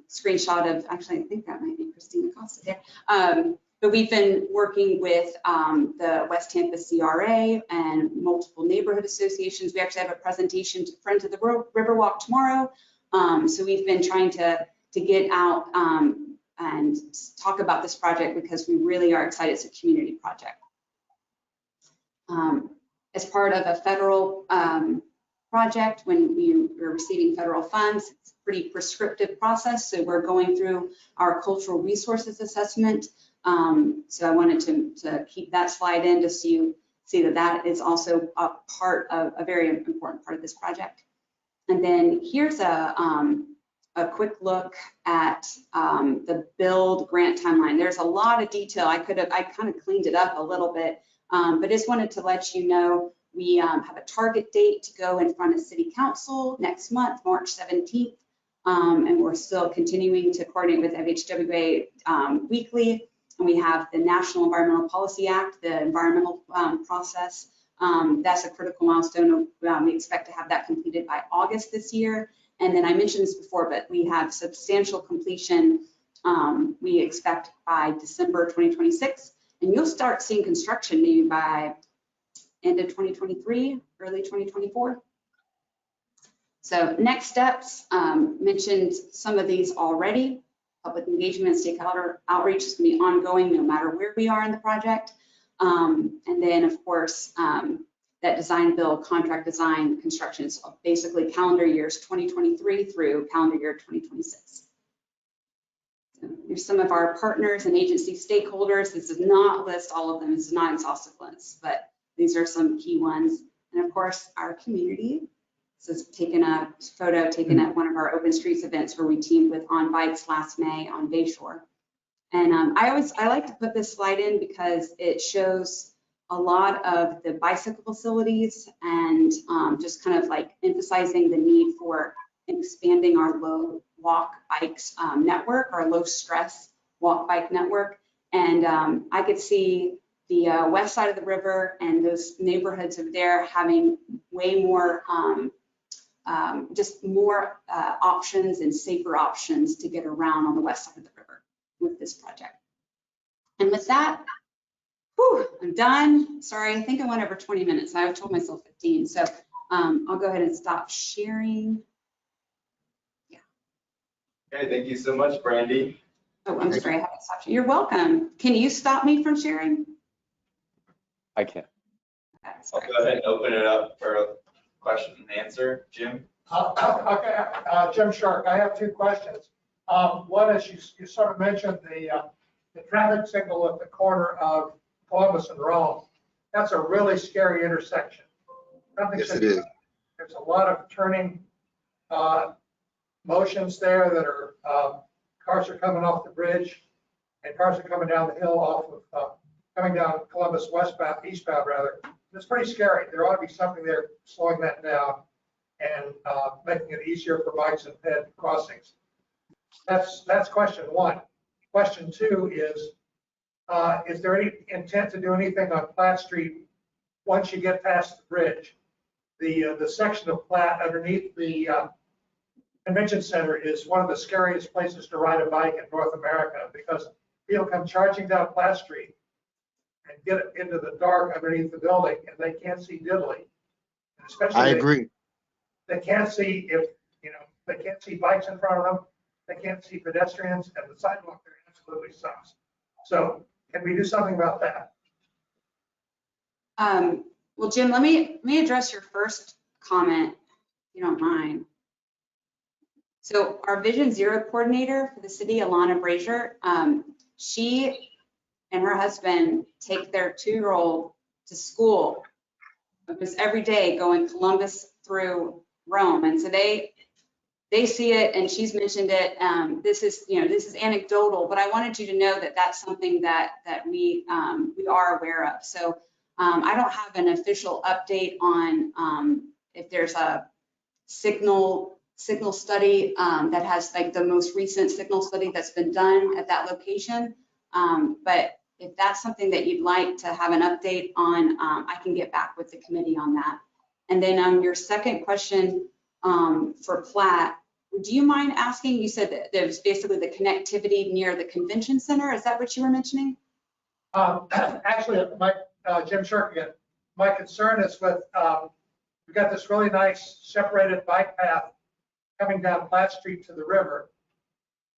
screenshot of, actually, I think that might be Christina Costa there. But we've been working with the West Tampa CRA and multiple neighborhood associations. We actually have a presentation to Friends of the Riverwalk tomorrow. So we've been trying to get out and talk about this project because we really are excited. It's a community project. As part of a federal project, when we are receiving federal funds, it's a pretty prescriptive process. So we're going through our cultural resources assessment. So I wanted to keep that slide in just so you see that that is also a part of a very important part of this project. And then here's a quick look at the build grant timeline. There's a lot of detail. I kind of cleaned it up a little bit, but just wanted to let you know we have a target date to go in front of City Council next month, March 17th. And we're still continuing to coordinate with FHWA weekly. And we have the National Environmental Policy Act, the environmental process. That's a critical milestone. We expect to have that completed by August this year. And then I mentioned this before, but we have substantial completion we expect by December 2026. And you'll start seeing construction maybe by end of 2023, early 2024. So next steps, mentioned some of these already. Public engagement and stakeholder outreach is going to be ongoing no matter where we are in the project. And then, of course, that design build, contract design, construction is basically calendar years 2023 through calendar year 2026. So here's some of our partners and agency stakeholders. This does not list all of them. It's not exhaustive list, but these are some key ones. And of course, our community. This is a photo taken at one of our Open Streets events where we teamed with On Bikes last May on Bayshore. And I like to put this slide in because it shows a lot of the bicycle facilities and just kind of like emphasizing the need for expanding our low walk bikes network, our low stress walk bike network. And I could see the west side of the river and those neighborhoods over there having way more just more options and safer options to get around on the west side of the river with this project. And with that, I'm done. Sorry, I think I went over 20 minutes. I told myself 15. So I'll go ahead and stop sharing. Yeah. Okay, thank you so much, Brandy. Oh, I'm sorry, I haven't stopped you. You're welcome. Can you stop me from sharing? I can. I'll go ahead and open it up for a question and answer. Jim? Okay, Jim Shark, I have two questions. One is you sort of mentioned the traffic signal at the corner of Columbus and Rome. That's a really scary intersection. Yes, it is. There's a lot of turning motions there that are, cars are coming off the bridge and cars are coming down the hill off of, coming down Columbus eastbound rather. It's pretty scary. There ought to be something there slowing that down and making it easier for bikes and ped crossings. That's question one. Question two is there any intent to do anything on Platt Street once you get past the bridge, the section of Platte underneath the convention center is one of the scariest places to ride a bike in North America because people come charging down Platte Street and get into the dark underneath the building and they can't see diddly. And especially I agree. They can't see they can't see bikes in front of them. They can't see pedestrians, and the sidewalk there absolutely sucks. So can we do something about that? Well, Jim, let me address your first comment, if you don't mind. So our Vision Zero coordinator for the city, Alana Brazier, she and her husband take their 2-year-old to school almost every day, going Columbus through Rome, and so they see it, and she's mentioned it. This is anecdotal, but I wanted you to know that that's something that we are aware of. So I don't have an official update on if there's a signal study that has like the most recent signal study that's been done at that location. But if that's something that you'd like to have an update on, I can get back with the committee on that. And then your second question for Platte, do you mind asking, you said that there's basically the connectivity near the convention center. Is that what you were mentioning? Actually, Jim Shirk again. My concern is with, we've got this really nice separated bike path coming down Platte Street to the river.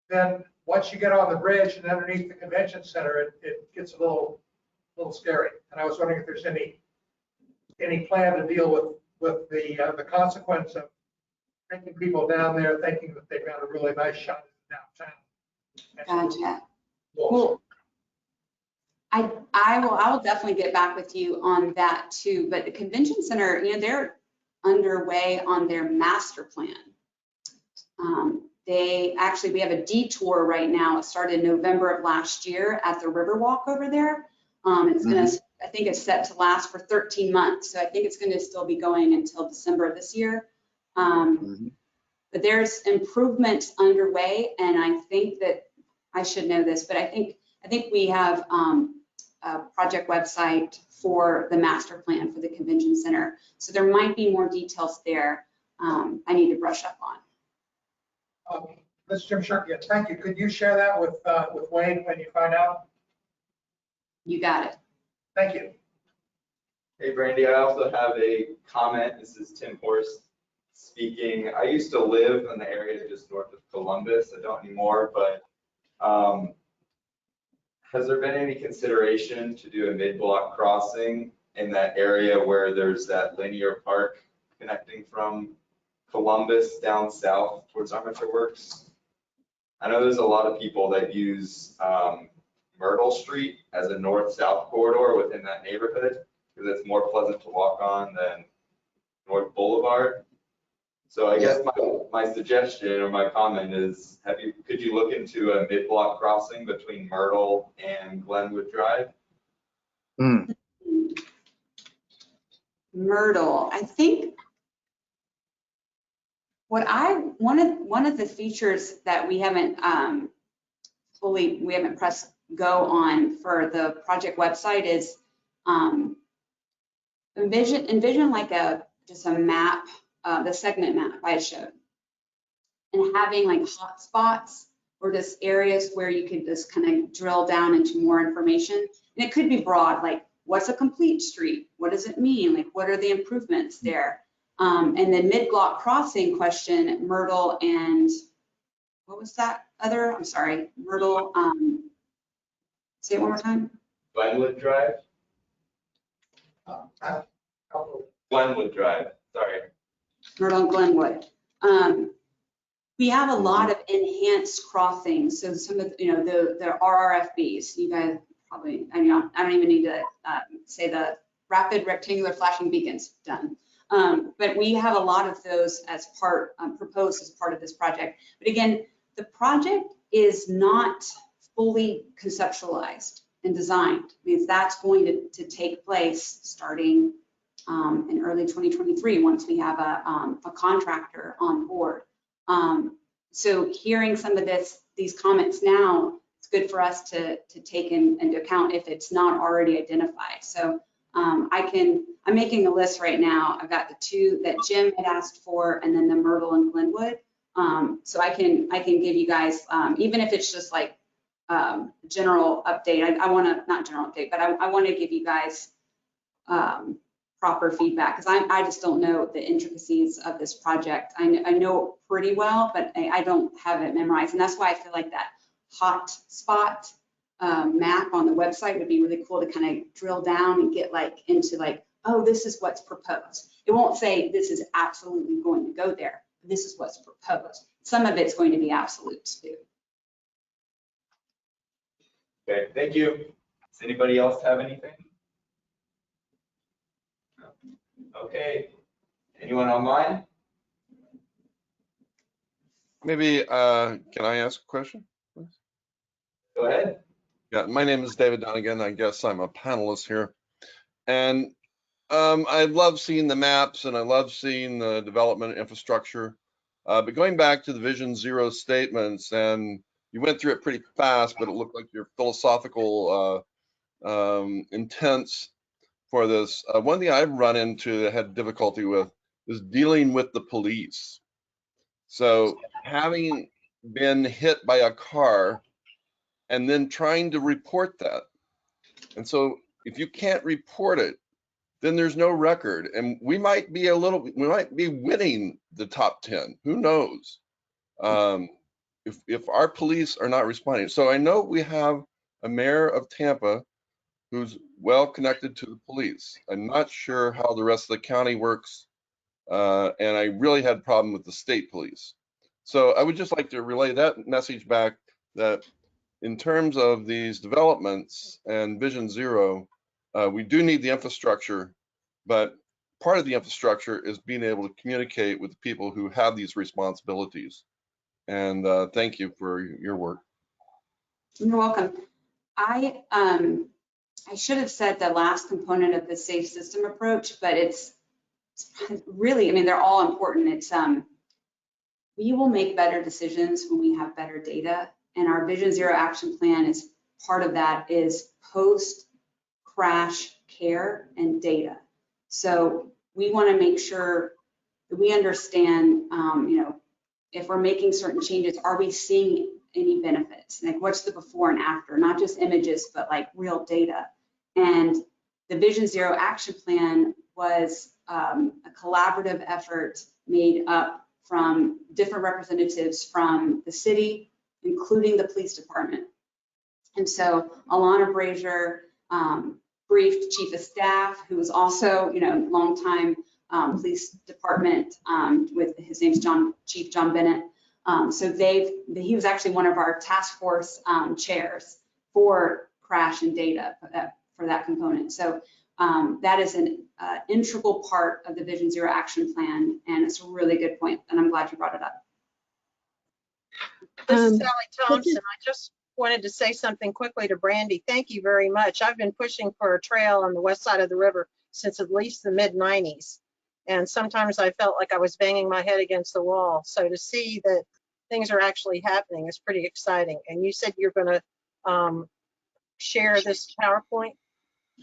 Then once you get on the bridge and underneath the convention center, it gets a little scary. And I was wondering if there's any plan to deal with the consequence of taking people down there thinking that they've got a really nice shot at downtown. Gotcha. Well, I will definitely get back with you on that too. But the convention center, they're underway on their master plan. We have a detour right now. It started in November of last year at the Riverwalk over there. It's going to, I think it's set to last for 13 months. So I think it's going to still be going until December of this year. But there's improvements underway, and I think that I should know this, but I think we have a project website for the master plan for the convention center. So there might be more details there I need to brush up on. Mr. Jim Shirk, yeah, thank you. Could you share that with Wade when you find out? You got it. Thank you. Hey, Brandy, I also have a comment. This is Tim Horst speaking. I used to live in the area just north of Columbus. I don't anymore, but has there been any consideration to do a mid-block crossing in that area where there's that linear park connecting from Columbus down south towards Armature Works? I know there's a lot of people that use Myrtle Street as a north-south corridor within that neighborhood because it's more pleasant to walk on than North Boulevard. So I guess my suggestion or my comment is, could you look into a mid-block crossing between Myrtle and Glenwood Drive? Myrtle, I think one of the features that we haven't pressed go on for the project website is envision like just a map, the segment map I showed, and having like hot spots or just areas where you could just kind of drill down into more information. And it could be broad, like what's a complete street? What does it mean? Like what are the improvements there? And then mid-block crossing question, Myrtle and what was that other? I'm sorry, Myrtle. Say it one more time. Glenwood Drive. Glenwood Drive. Sorry. Myrtle and Glenwood. We have a lot of enhanced crossings. So some of the RRFBs. You guys probably. I don't even need to say the rapid rectangular flashing beacons done. But we have a lot of those as proposed as part of this project. But again, the project is not fully conceptualized and designed, because that's going to take place starting in early 2023 once we have a contractor on board. So hearing some of these comments now, it's good for us to take into account if it's not already identified. So I'm making a list right now. I've got the 2 that Jim had asked for, and then the Myrtle and Glenwood. So I can give you guys, even if it's just like general update. I want to, not general update, but I want to give you guys proper feedback, because I just don't know the intricacies of this project. I know it pretty well, but I don't have it memorized. And that's why I feel like that hot spot map on the website would be really cool to kind of drill down and get like into like, oh, this is what's proposed. It won't say this is absolutely going to go there. This is what's proposed. Some of it's going to be absolutes too. Okay, thank you. Does anybody else have anything? No. Okay. Anyone online? Maybe, can I ask a question? Go ahead. Yeah, my name is David Donegan. I guess I'm a panelist here. And I love seeing the maps and I love seeing the development infrastructure. But going back to the Vision Zero statements, and you went through it pretty fast, but it looked like your philosophical intents for this. One thing I've run into that had difficulty with is dealing with the police. So having been hit by a car and then trying to report that. And so if you can't report it, then there's no record. And we might be winning the top 10, who knows? If our police are not responding. So I know we have a mayor of Tampa who's well connected to the police. I'm not sure how the rest of the county works. And I really had a problem with the state police. So I would just like to relay that message back, that in terms of these developments and Vision Zero, we do need the infrastructure, but part of the infrastructure is being able to communicate with the people who have these responsibilities. And thank you for your work. You're welcome. I should have said the last component of the safe system approach, but it's really, I mean, they're all important. It's we will make better decisions when we have better data, and our Vision Zero action plan is part of that, is post-crash care and data. So we want to make sure that we understand, if we're making certain changes, are we seeing any benefits? Like, what's the before and after? Not just images, but like real data. And the Vision Zero action plan was a collaborative effort made up from different representatives from the city, including the police department. And so Alana Brazier briefed Chief of Staff, who was also, longtime police department with, his name's Chief John Bennett. So he was actually one of our task force chairs for crash and data for that component. So that is an integral part of the Vision Zero action plan, and it's a really good point, and I'm glad you brought it up. This is Sally Thompson. I just wanted to say something quickly to Brandy. Thank you very much. I've been pushing for a trail on the west side of the river since at least the mid-90s. And sometimes I felt like I was banging my head against the wall. So to see that things are actually happening is pretty exciting. And you said you're going to share this PowerPoint?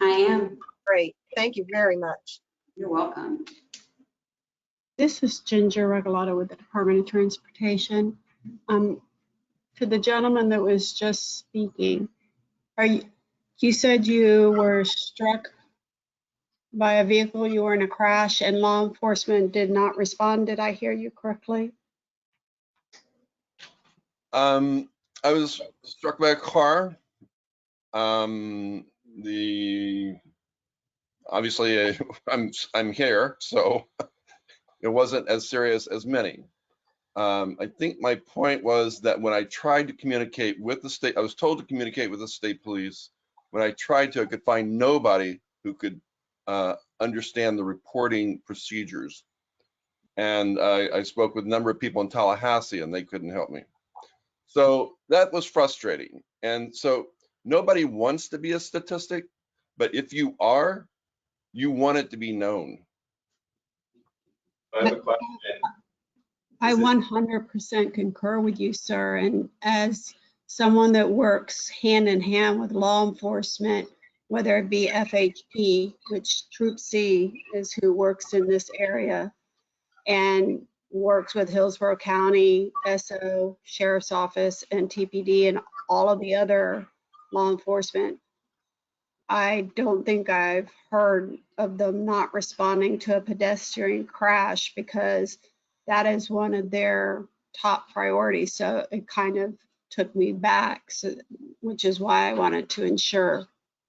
I am. Great. Thank you very much. You're welcome. This is Ginger Regalado with the Department of Transportation. To the gentleman that was just speaking, you said you were struck by a vehicle, you were in a crash, and law enforcement did not respond. Did I hear you correctly? I was struck by a car. Obviously I'm here, so it wasn't as serious as many. I think my point was that when I tried to communicate with the state, I was told to communicate with the state police. When I tried to, I could find nobody who could understand the reporting procedures. And I spoke with a number of people in Tallahassee and they couldn't help me. So that was frustrating. And so nobody wants to be a statistic, but if you are, you want it to be known. I have a question. I 100% concur with you, sir. And as someone that works hand in hand with law enforcement, whether it be FHP, which Troop C is who works in this area and works with Hillsborough County, SO, Sheriff's Office, and TPD, and all of the other law enforcement. I don't think I've heard of them not responding to a pedestrian crash because that is one of their top priorities. So it kind of took me back, so, which is why I wanted to ensure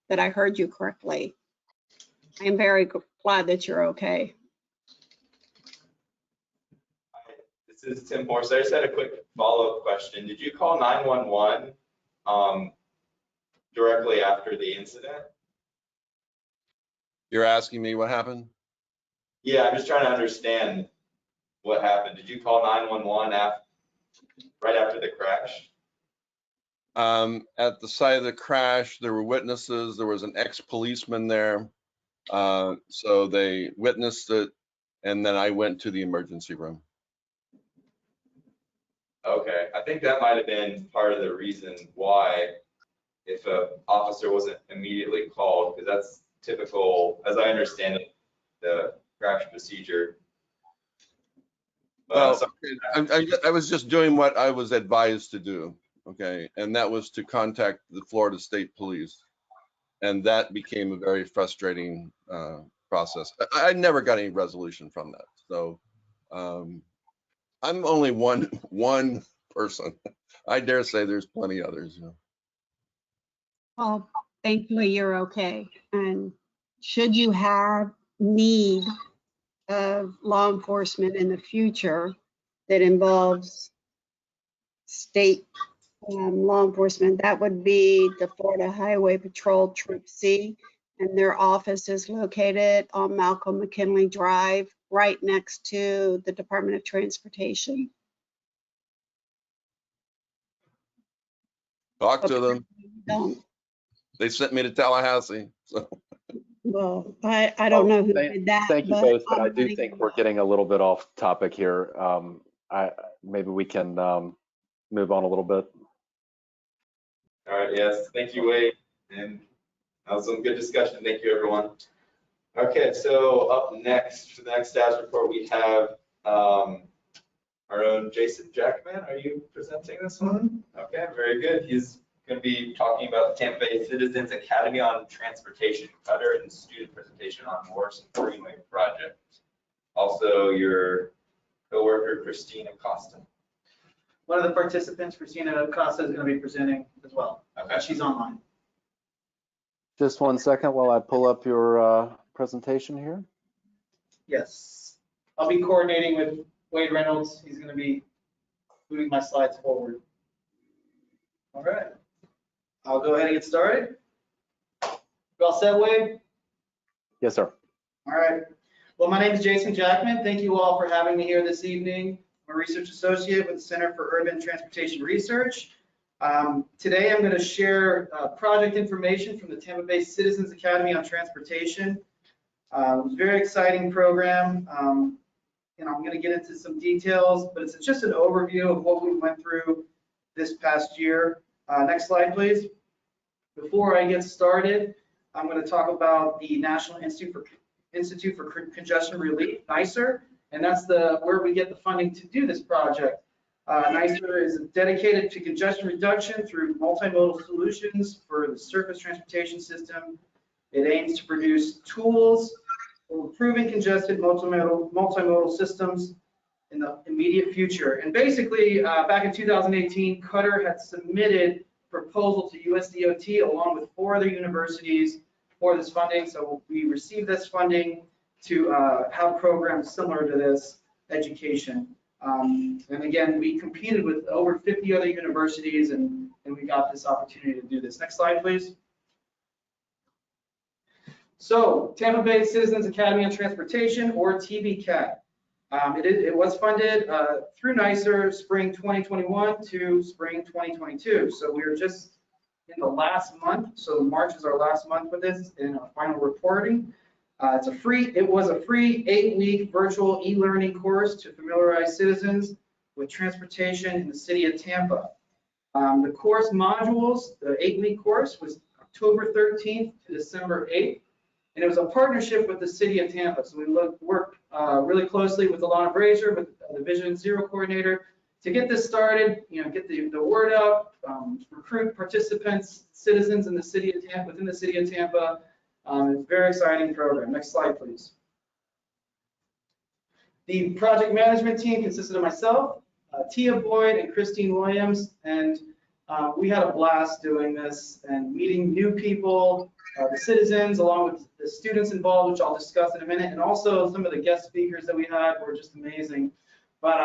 that I heard you correctly. I'm very glad that you're okay. This is Tim Morse. I just had a quick follow-up question. Did you call 911 directly after the incident? You're asking me what happened? Yeah, I'm just trying to understand what happened. Did you call 911 right after the crash? At the site of the crash, there were witnesses. There was an ex-policeman there. So they witnessed it, and then I went to the emergency room. Okay, I think that might have been part of the reason why, if an officer wasn't immediately called, because that's typical, as I understand it, the crash procedure. Well, I was just doing what I was advised to do, okay? And that was to contact the Florida State Police. And that became a very frustrating process. I never got any resolution from that. So I'm only one person. I dare say there's plenty others. You know. Well, thankfully you're okay. And should you have need of law enforcement in the future that involves state law enforcement, that would be the Florida Highway Patrol Troop C, and their office is located on Malcolm McKinley Drive, right next to the Department of Transportation. Talk to them. Don't. They sent me to Tallahassee. So. Well, I don't know who did that. Thank you both, but I do think we're getting a little bit off topic here. Maybe we can move on a little bit. All right, yes, thank you, Wade, and that was some good discussion. Thank you, everyone. Okay, so up next, for the next status report, we have our own Jason Jackman. Are you presenting this one? Okay, very good. He's going to be talking about the Tampa Bay Citizens Academy on Transportation Cutter and student presentation on Morrison Greenway project. Also, your coworker, Christina Costa. One of the participants, Christina Costa, is going to be presenting as well. Okay. She's online. Just one second while I pull up your presentation here. Yes. I'll be coordinating with Wade Reynolds. He's going to be moving my slides forward. All right. I'll go ahead and get started. You all set, Wade? Yes, sir. All right. Well, my name is Jason Jackman. Thank you all for having me here this evening. I'm a research associate with the Center for Urban Transportation Research. Today, I'm going to share project information from the Tampa Bay Citizens Academy on Transportation. It was a very exciting program. And I'm going to get into some details, but it's just an overview of what we went through this past year. Next slide, please. Before I get started, I'm going to talk about the National Institute for Congestion Relief, NICER, and that's where we get the funding to do this project. NICER is dedicated to congestion reduction through multimodal solutions for the surface transportation system. It aims to produce tools for improving congested multimodal systems in the immediate future. And basically, back in 2018, Qatar had submitted a proposal to USDOT along with 4 other universities for this funding. So we received this funding to have programs similar to this education. And again, we competed with over 50 other universities and we got this opportunity to do this. Next slide, please. So Tampa Bay Citizens Academy on Transportation, or TBCAT. It was funded through NICER spring 2021 to spring 2022. So we're just in the last month. So March is our last month with this in our final reporting. It was a free 8-week virtual e-learning course to familiarize citizens with transportation in the city of Tampa. The course modules, the 8-week course was October 13th to December 8th. And it was a partnership with the city of Tampa. So we worked really closely with Alana Brazier, with the Vision Zero coordinator, to get this started, get the word out, recruit participants, citizens in the city of Tampa, within the city of Tampa. It's a very exciting program. Next slide, please. The project management team consisted of myself, Tia Boyd, and Christine Williams, and we had a blast doing this and meeting new people, the citizens, along with the students involved, which I'll discuss in a minute, and also some of the guest speakers that we had were just amazing. But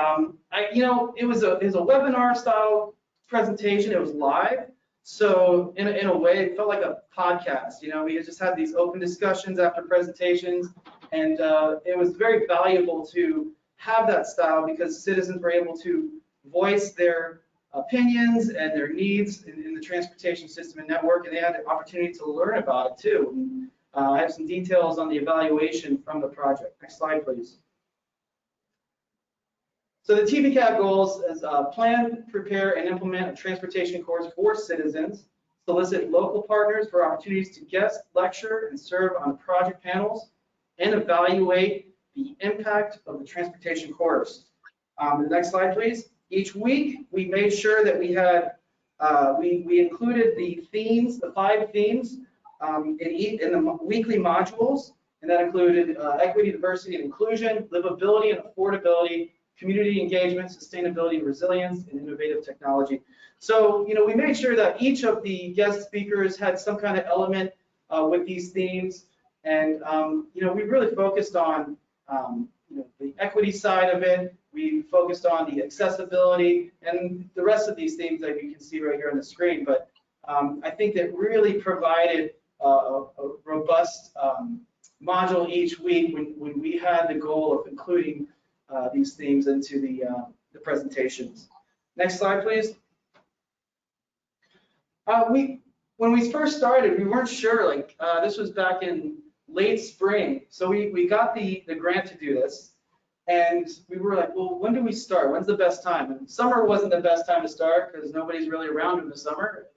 it was a webinar style presentation. It was live, so in a way, it felt like a podcast. We just had these open discussions after presentations, and it was very valuable to have that style because citizens were able to voice their opinions and their needs in the transportation system and network, and they had the opportunity to learn about it too. I have some details on the evaluation from the project. Next slide, please. So the TPCAT goals is plan, prepare, and implement a transportation course for citizens, solicit local partners for opportunities to guest, lecture, and serve on project panels, and evaluate the impact of the transportation course. The next slide, please. Each week, we made sure that we had, we included the themes, the 5 themes in the weekly modules, and that included equity, diversity, and inclusion, livability and affordability, community engagement, sustainability, resilience, and innovative technology. So, we made sure that each of the guest speakers had some kind of element with these themes, and we really focused on the equity side of it. We focused on the accessibility and the rest of these themes that you can see right here on the screen. But I think that really provided a robust module each week when we had the goal of including these themes into the presentations. Next slide, please. When we first started, we weren't sure, this was back in late spring. So we got the grant to do this. And we were like, well, when do we start? When's the best time? And summer wasn't the best time to start because nobody's really around in the summer.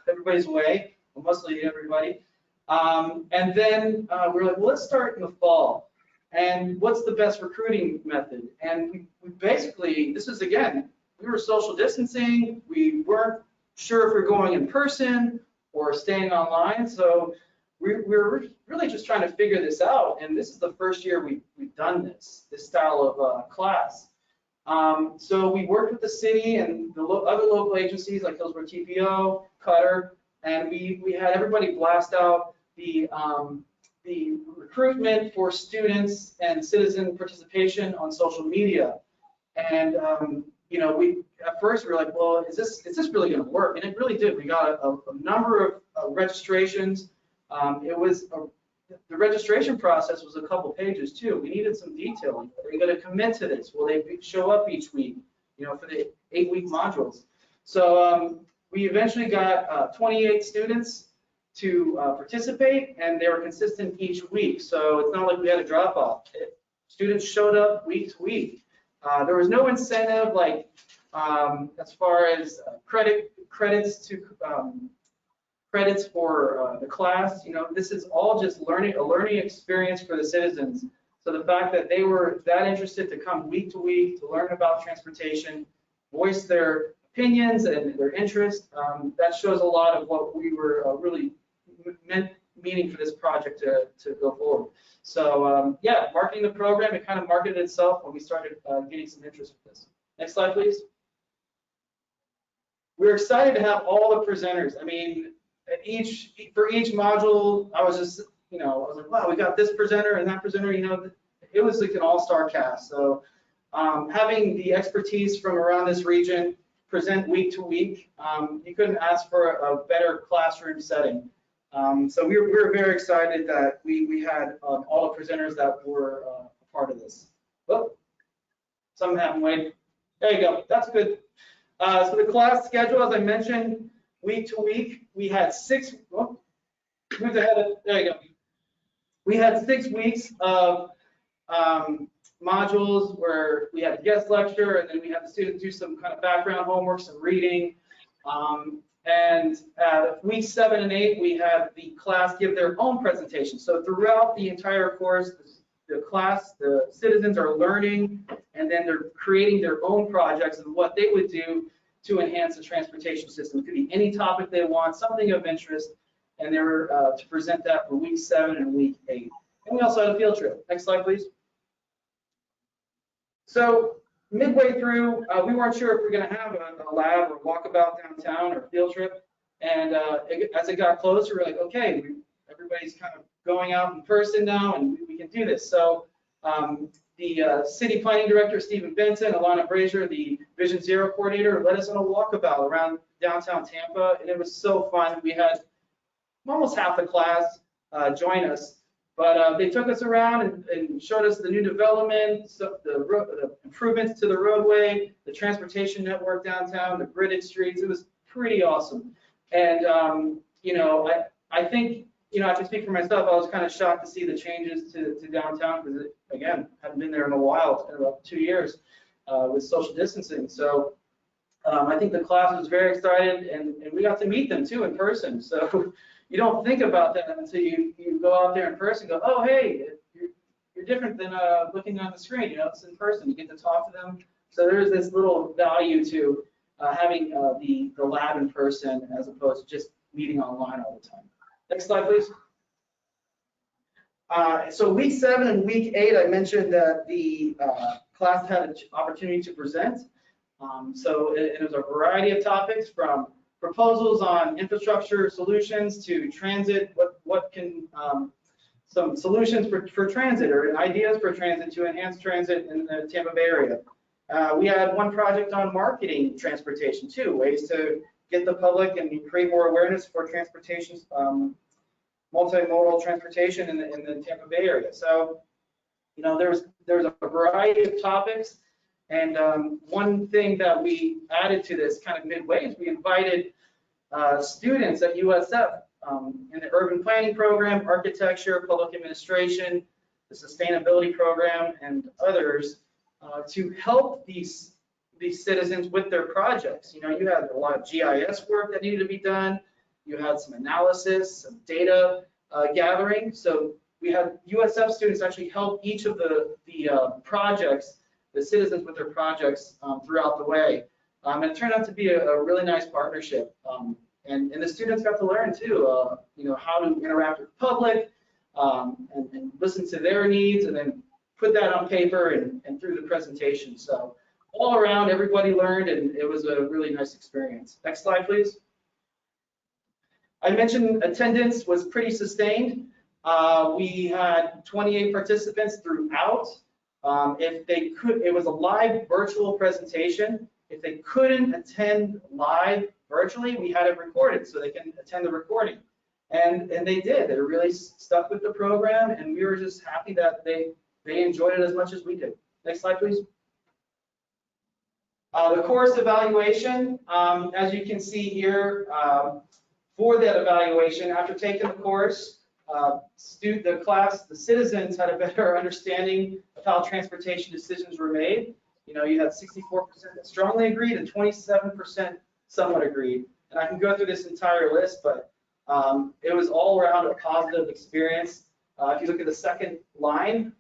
Everybody's away, well, mostly everybody. And then we were like, well, let's start in the fall. And what's the best recruiting method? And we basically, this is again, we were social distancing. We weren't sure if we're going in person or staying online. So we're really just trying to figure this out, and this is the first year we've done this style of class. So we worked with the city and the other local agencies like Hillsborough TPO, Cutter, and we had everybody blast out the recruitment for students and citizen participation on social media. And at first we were like, well, is this really going to work? And it really did. We got a number of registrations. The registration process was a couple pages too. We needed some detailing. Are they going to commit to this? Will they show up each week, for the 8-week modules? So we eventually got 28 students to participate, and they were consistent each week. So it's not like we had a drop off. Students showed up week to week. There was no incentive as far as credits for the class. This is all just a learning experience for the citizens. So the fact that they were that interested to come week to week to learn about transportation, voice their opinions and their interest, that shows a lot of what we were really meaning for this project to go forward. So yeah, marketing the program, it kind of marketed itself when we started getting some interest with this. Next slide, please. We're excited to have all the presenters. I mean, for each module, I was just, I was like, wow, we got this presenter and that presenter, it was like an all-star cast. So having the expertise from around this region present week to week, you couldn't ask for a better classroom setting. So we were very excited that we had all the presenters that were a part of this. Oh, something happened, Wade. There you go, that's good. So the class schedule, as I mentioned, week to week, we had 6, moved ahead, there you go. We had 6 weeks of modules where we had a guest lecture, and then we had the students do some kind of background homework, some reading. And week 7 and 8, we had the class give their own presentation. So throughout the entire course, the class, the citizens are learning, and then they're creating their own projects and what they would do to enhance the transportation system. It could be any topic they want, something of interest, and they were to present that for week 7 and week 8. And we also had a field trip. Next slide, please. So midway through, we weren't sure if we were going to have a lab or walkabout downtown or field trip. And as it got closer, we're like, okay, everybody's kind of going out in person now, and we can do this. So the city planning director, Stephen Benson, Alana Brazier, the Vision Zero coordinator, led us on a walkabout around downtown Tampa, and it was so fun. We had almost half the class join us. But they took us around and showed us the new development, so the improvements to the roadway, the transportation network downtown, the gridded streets. It was pretty awesome. And, you know, I think, you know, I can speak for myself. I was kind of shocked to see the changes to downtown because, again, haven't been there in a while. It's been about 2 years with social distancing. So I think the class was very excited, and we got to meet them, too, in person. So you don't think about that until you go out there in person and go, oh, hey, you're different than looking on the screen. You know, it's in person. You get to talk to them. So there's this little value to having the lab in person as opposed to just meeting online all the time. Next slide, please. So week 7 and week 8, I mentioned that the class had an opportunity to present. So it was a variety of topics from proposals on infrastructure solutions to transit, what can some solutions for transit or ideas for transit to enhance transit in the Tampa Bay area. We had one project on marketing transportation too, ways to get the public and create more awareness for transportation, multimodal transportation in the Tampa Bay area. So, you know, there's a variety of topics. And one thing that we added to this kind of midway is we invited students at USF in the urban planning program, architecture, public administration, the sustainability program, and others to help these citizens with their projects. You know, you had a lot of GIS work that needed to be done. You had some analysis, some data gathering. So we had USF students actually help each of the projects, the citizens with their projects throughout the way. And it turned out to be a really nice partnership. And the students got to learn too, you know, how to interact with the public and listen to their needs and then put that on paper and through the presentation. So all around, everybody learned, and it was a really nice experience. Next slide, please. I mentioned attendance was pretty sustained. We had 28 participants throughout. If they could, it was a live virtual presentation. If they couldn't attend live virtually, we had it recorded so they can attend the recording. And they did. They really stuck with the program, and we were just happy that they enjoyed it as much as we did. Next slide, please. The course evaluation, as you can see here, for that evaluation, after taking the course, the citizens had a better understanding of how transportation decisions were made. You know, you had 64% that strongly agreed and 27% somewhat agreed. And I can go through this entire list, but it was all around a positive experience. If you look at the second line,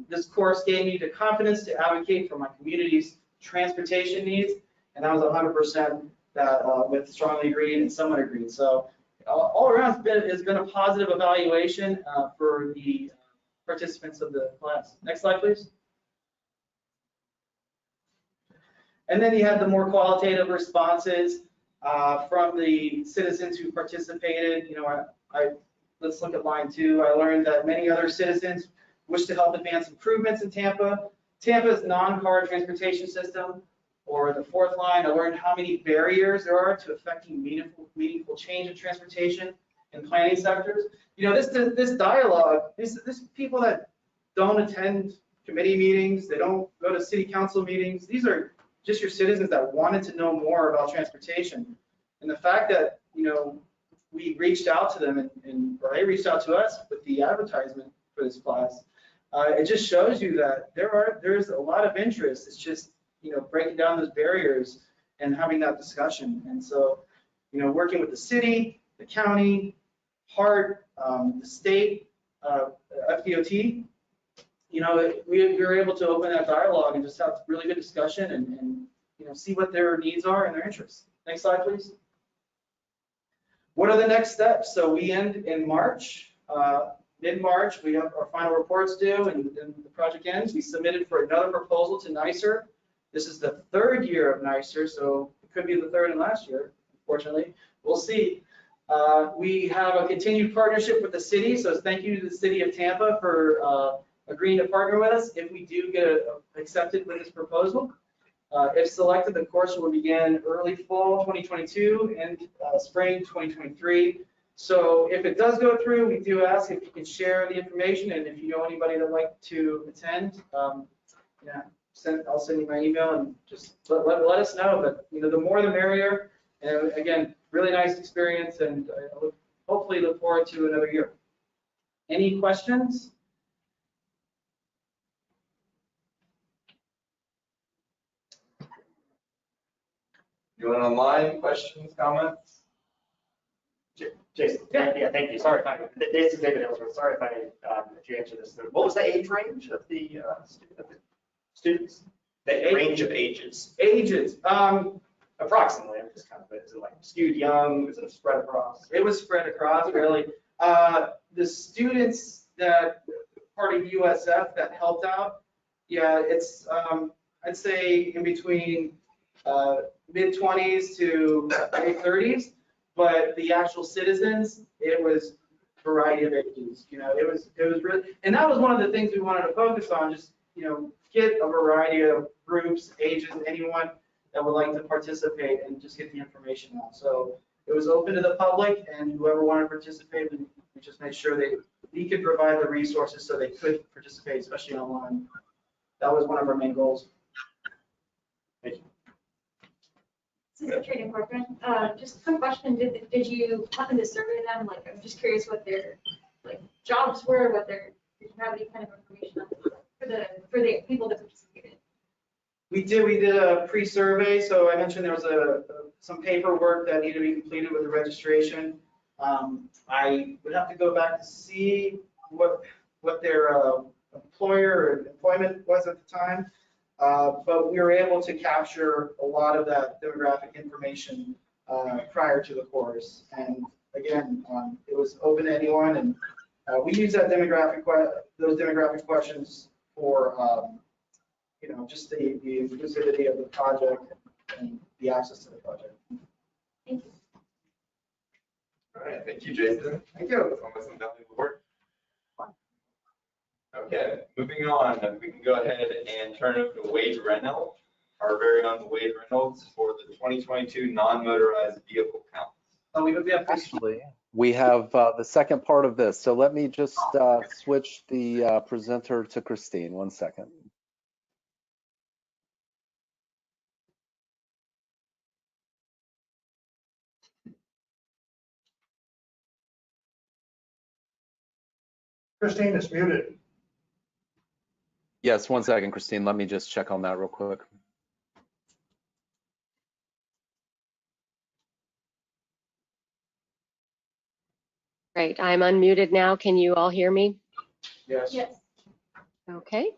this course gave me the confidence to advocate for my community's transportation needs, and that was 100% that with strongly agreed and somewhat agreed. So all around, it's been a positive evaluation for the participants of the class. Next slide, please. And then you have the more qualitative responses from the citizens who participated. You know, let's look at line 2. I learned that many other citizens wish to help advance improvements in Tampa. Tampa's non-car transportation system, or the 4th line, I learned how many barriers there are to affecting meaningful change in transportation and planning sectors. You know, this dialogue, this people that don't attend committee meetings, they don't go to city council meetings, these are just your citizens that wanted to know more about transportation. And the fact that, you know, we reached out to them or they reached out to us with the advertisement for this class, it just shows you that there's a lot of interest. It's just, you know, breaking down those barriers and having that discussion. And so you know, working with the city, the county, HART, the state, FDOT, you know, we were able to open that dialogue and just have really good discussion and you know, see what their needs are and their interests. Next slide, please. What are the next steps? So we end in March, mid-March, we have our final reports due and then the project ends. We submitted for another proposal to NYSER. This is the third year of NYSER, so it could be the third and last year, unfortunately. We'll see. We have a continued partnership with the city, so thank you to the city of Tampa for agreeing to partner with us if we do get accepted with this proposal. If selected, the course will begin early fall 2022 and spring 2023. So if it does go through, we do ask if you can share the information, and if you know anybody that'd like to attend, yeah, I'll send you my email and just let us know. But you know, the more the merrier. And again, really nice experience, and I hopefully look forward to another year. Any questions? Anyone online, questions, comments? Jason, yeah, thank you. Sorry, this is David Ellsworth. Sorry if you answered this. What was the age range of the students? The range of ages? Ages. Approximately, I'm just kind of, is it like skewed young? Is it spread across? It was spread across, really. The students that part of USF that helped out, yeah, it's I'd say in between mid-20s to late 30s, but the actual citizens, it was a variety of ages. You know, it was really, and that was one of the things we wanted to focus on, just, you know, get a variety of groups, ages, anyone that would like to participate and just get the information out. So it was open to the public, and whoever wanted to participate, we just made sure we could provide the resources so they could participate, especially online. That was one of our main goals. Thank you. This is a trading program. Just a quick question. Did you happen to survey them? Like, I'm just curious what their like jobs were, did you have any kind of information on for the people that participated? We did a pre-survey. So I mentioned there was some paperwork that needed to be completed with the registration. I would have to go back to see what their employer or employment was at the time. But we were able to capture a lot of that demographic information prior to the course. And again, it was open to anyone, and we use those demographic questions for you know, just the inclusivity of the project and the access to the project. Thank you. All right, thank you, Jason. Thank you. That's almost some valuable work. Okay, moving on, we can go ahead and turn it over to Wade Reynolds, our very own Wade Reynolds, for the 2022 non-motorized vehicle count. Oh, we have Actually, we have the second part of this. So let me just switch the presenter to Christine. 1 second. Christine is muted. Yes, 1 second, Christine. Let me just check on that real quick. Great, I'm unmuted now. Can you all hear me? Yes. Yes. Okay.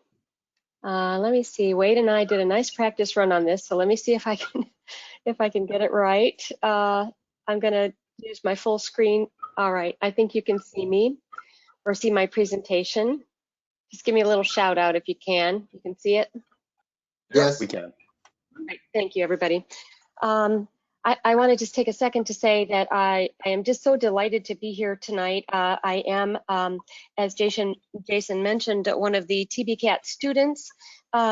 Let me see. Wade and I did a nice practice run on this, so let me see if I can get it right. I'm gonna use my full screen. All right, I think you can see me or see my presentation. Just give me a little shout out if you can. You can see it? Yes, we can. Great. Thank you, everybody. I want to just take a second to say that I am just so delighted to be here tonight. I am, as Jason mentioned, one of the TBCAT students,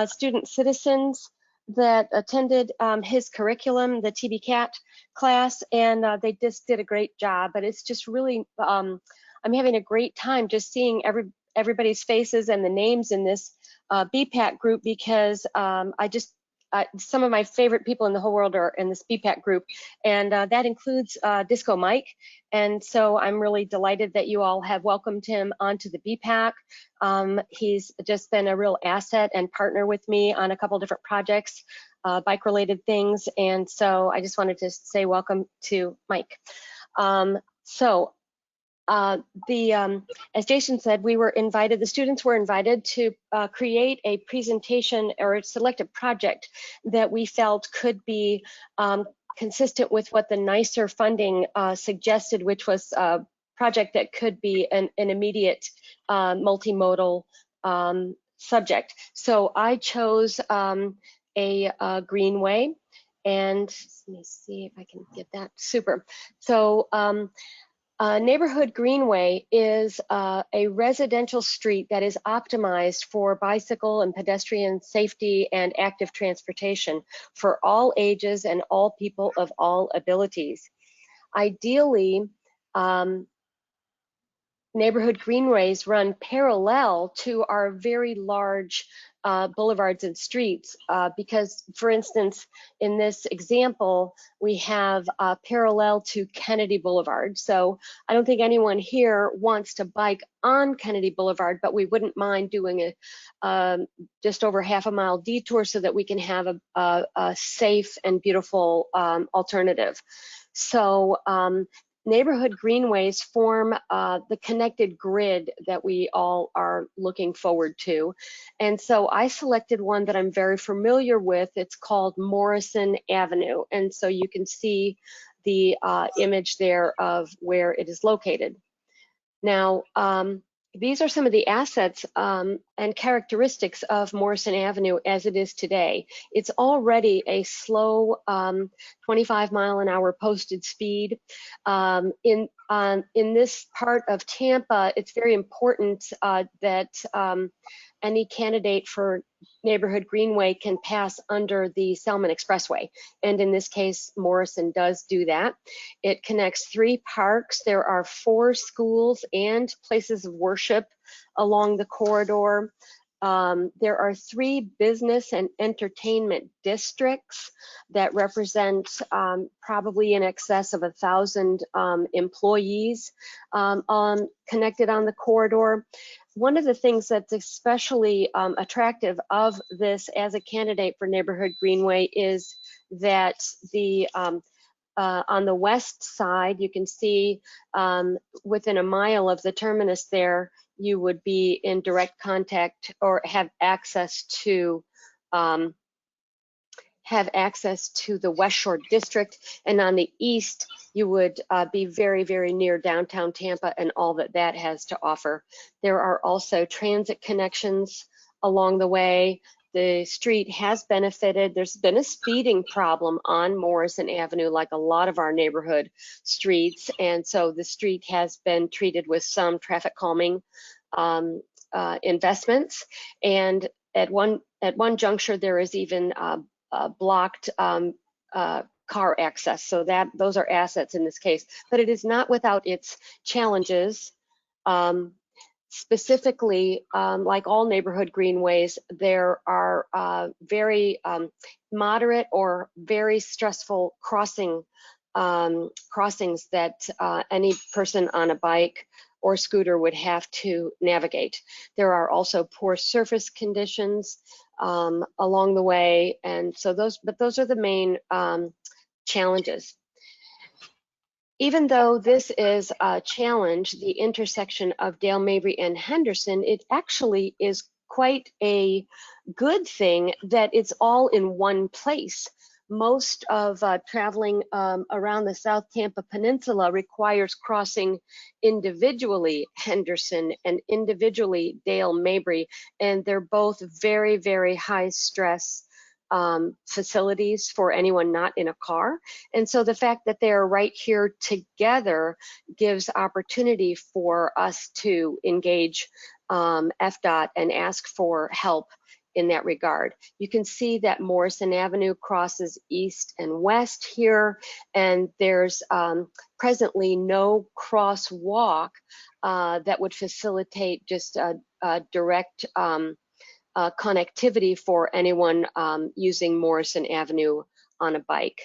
student citizens that attended his curriculum, the TBCAT class, and they just did a great job. But it's just really, I'm having a great time just seeing everybody's faces and the names in this BPAT group, because some of my favorite people in the whole world are in this BPAC group, and that includes Disco Mike. And so I'm really delighted that you all have welcomed him onto the BPAC. He's just been a real asset and partner with me on a couple different projects, bike-related things. And so I just wanted to say welcome to Mike. As Jason said, the students were invited to create a presentation or select a project that we felt could be consistent with what the NYSER funding suggested, which was a project that could be an immediate multimodal subject. So I chose a greenway, and let me see if I can get that. Super. So Neighborhood Greenway is a residential street that is optimized for bicycle and pedestrian safety and active transportation for all ages and all people of all abilities. Ideally, neighborhood greenways run parallel to our very large boulevards and streets because, for instance, in this example, we have parallel to Kennedy Boulevard. So I don't think anyone here wants to bike on Kennedy Boulevard, but we wouldn't mind doing a just over half a mile detour so that we can have a safe and beautiful alternative. So neighborhood greenways form the connected grid that we all are looking forward to. And so I selected one that I'm very familiar with. It's called Morrison Avenue. And so you can see the image there of where it is located. Now, these are some of the assets and characteristics of Morrison Avenue as it is today. It's already a slow 25-mile-an-hour posted speed. In this part of Tampa, it's very important that any candidate for neighborhood greenway can pass under the Selman Expressway. And in this case, Morrison does do that. It connects 3 parks. There are 4 schools and places of worship along the corridor. There are 3 business and entertainment districts that represent probably in excess of 1,000 employees connected on the corridor. One of the things that's especially attractive of this as a candidate for neighborhood greenway is that on the west side, you can see within a mile of the terminus there, you would be in direct contact or have access to the West Shore District. And on the east, you would be very, very near downtown Tampa and all that that has to offer. There are also transit connections along the way. The street has benefited. There's been a speeding problem on Morrison Avenue, like a lot of our neighborhood streets. And so the street has been treated with some traffic calming investments. And at one juncture, there is even blocked car access. So those are assets in this case, but it is not without its challenges. Specifically, like all neighborhood greenways, there are very moderate or very stressful crossings that any person on a bike or scooter would have to navigate. There are also poor surface conditions along the way, and so those are the main challenges. Even though this is a challenge, the intersection of Dale, Mabry, and Henderson, it actually is quite a good thing that it's all in one place. Most of traveling around the South Tampa Peninsula requires crossing individually Henderson and individually Dale, Mabry, and they're both very, very high stress facilities for anyone not in a car. And so the fact that they're right here together gives opportunity for us to engage FDOT and ask for help in that regard. You can see that Morrison Avenue crosses east and west here, and there's presently no crosswalk that would facilitate just a direct connectivity for anyone using Morrison Avenue on a bike.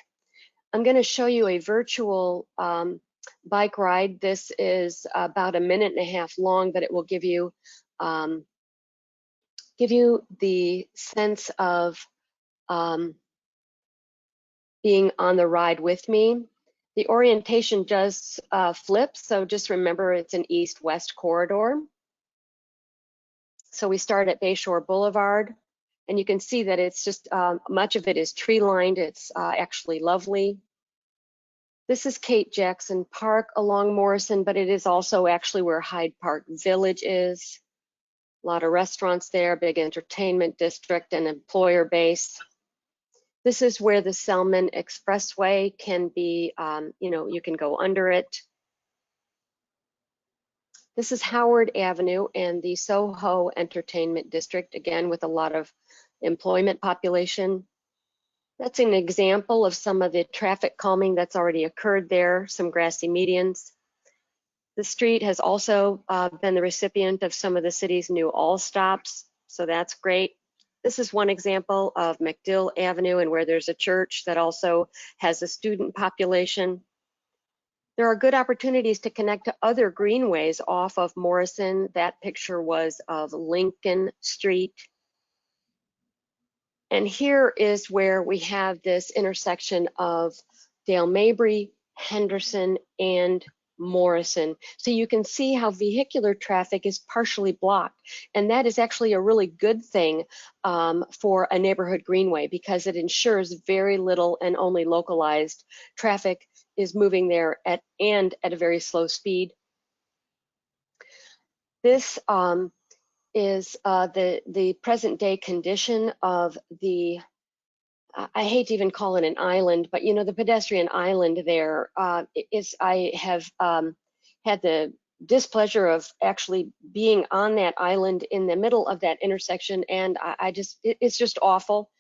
I'm going to show you a virtual bike ride. This is about 1.5 minutes long, but it will give you the sense of being on the ride with me. The orientation does flip, so just remember it's an east-west corridor. So we start at Bayshore Boulevard, and you can see that it's just, much of it is tree-lined. It's actually lovely. This is Kate Jackson Park along Morrison, but it is also actually where Hyde Park Village is. A lot of restaurants there, big entertainment district and employer base. This is where the Selman Expressway can be, you can go under it. This is Howard Avenue and the Soho Entertainment District, again, with a lot of employment population. That's an example of some of the traffic calming that's already occurred there, some grassy medians. The street has also been the recipient of some of the city's new all stops, so that's great. This is one example of MacDill Avenue and where there's a church that also has a student population. There are good opportunities to connect to other greenways off of Morrison. That picture was of Lincoln Street. And here is where we have this intersection of Dale Mabry, Henderson, and Morrison. So you can see how vehicular traffic is partially blocked. And that is actually a really good thing for a neighborhood greenway because it ensures very little and only localized traffic is moving there at a very slow speed. This is the present day condition of the, I hate to even call it an island, but the pedestrian island there is, I have had the displeasure of actually being on that island in the middle of that intersection, and it's just awful.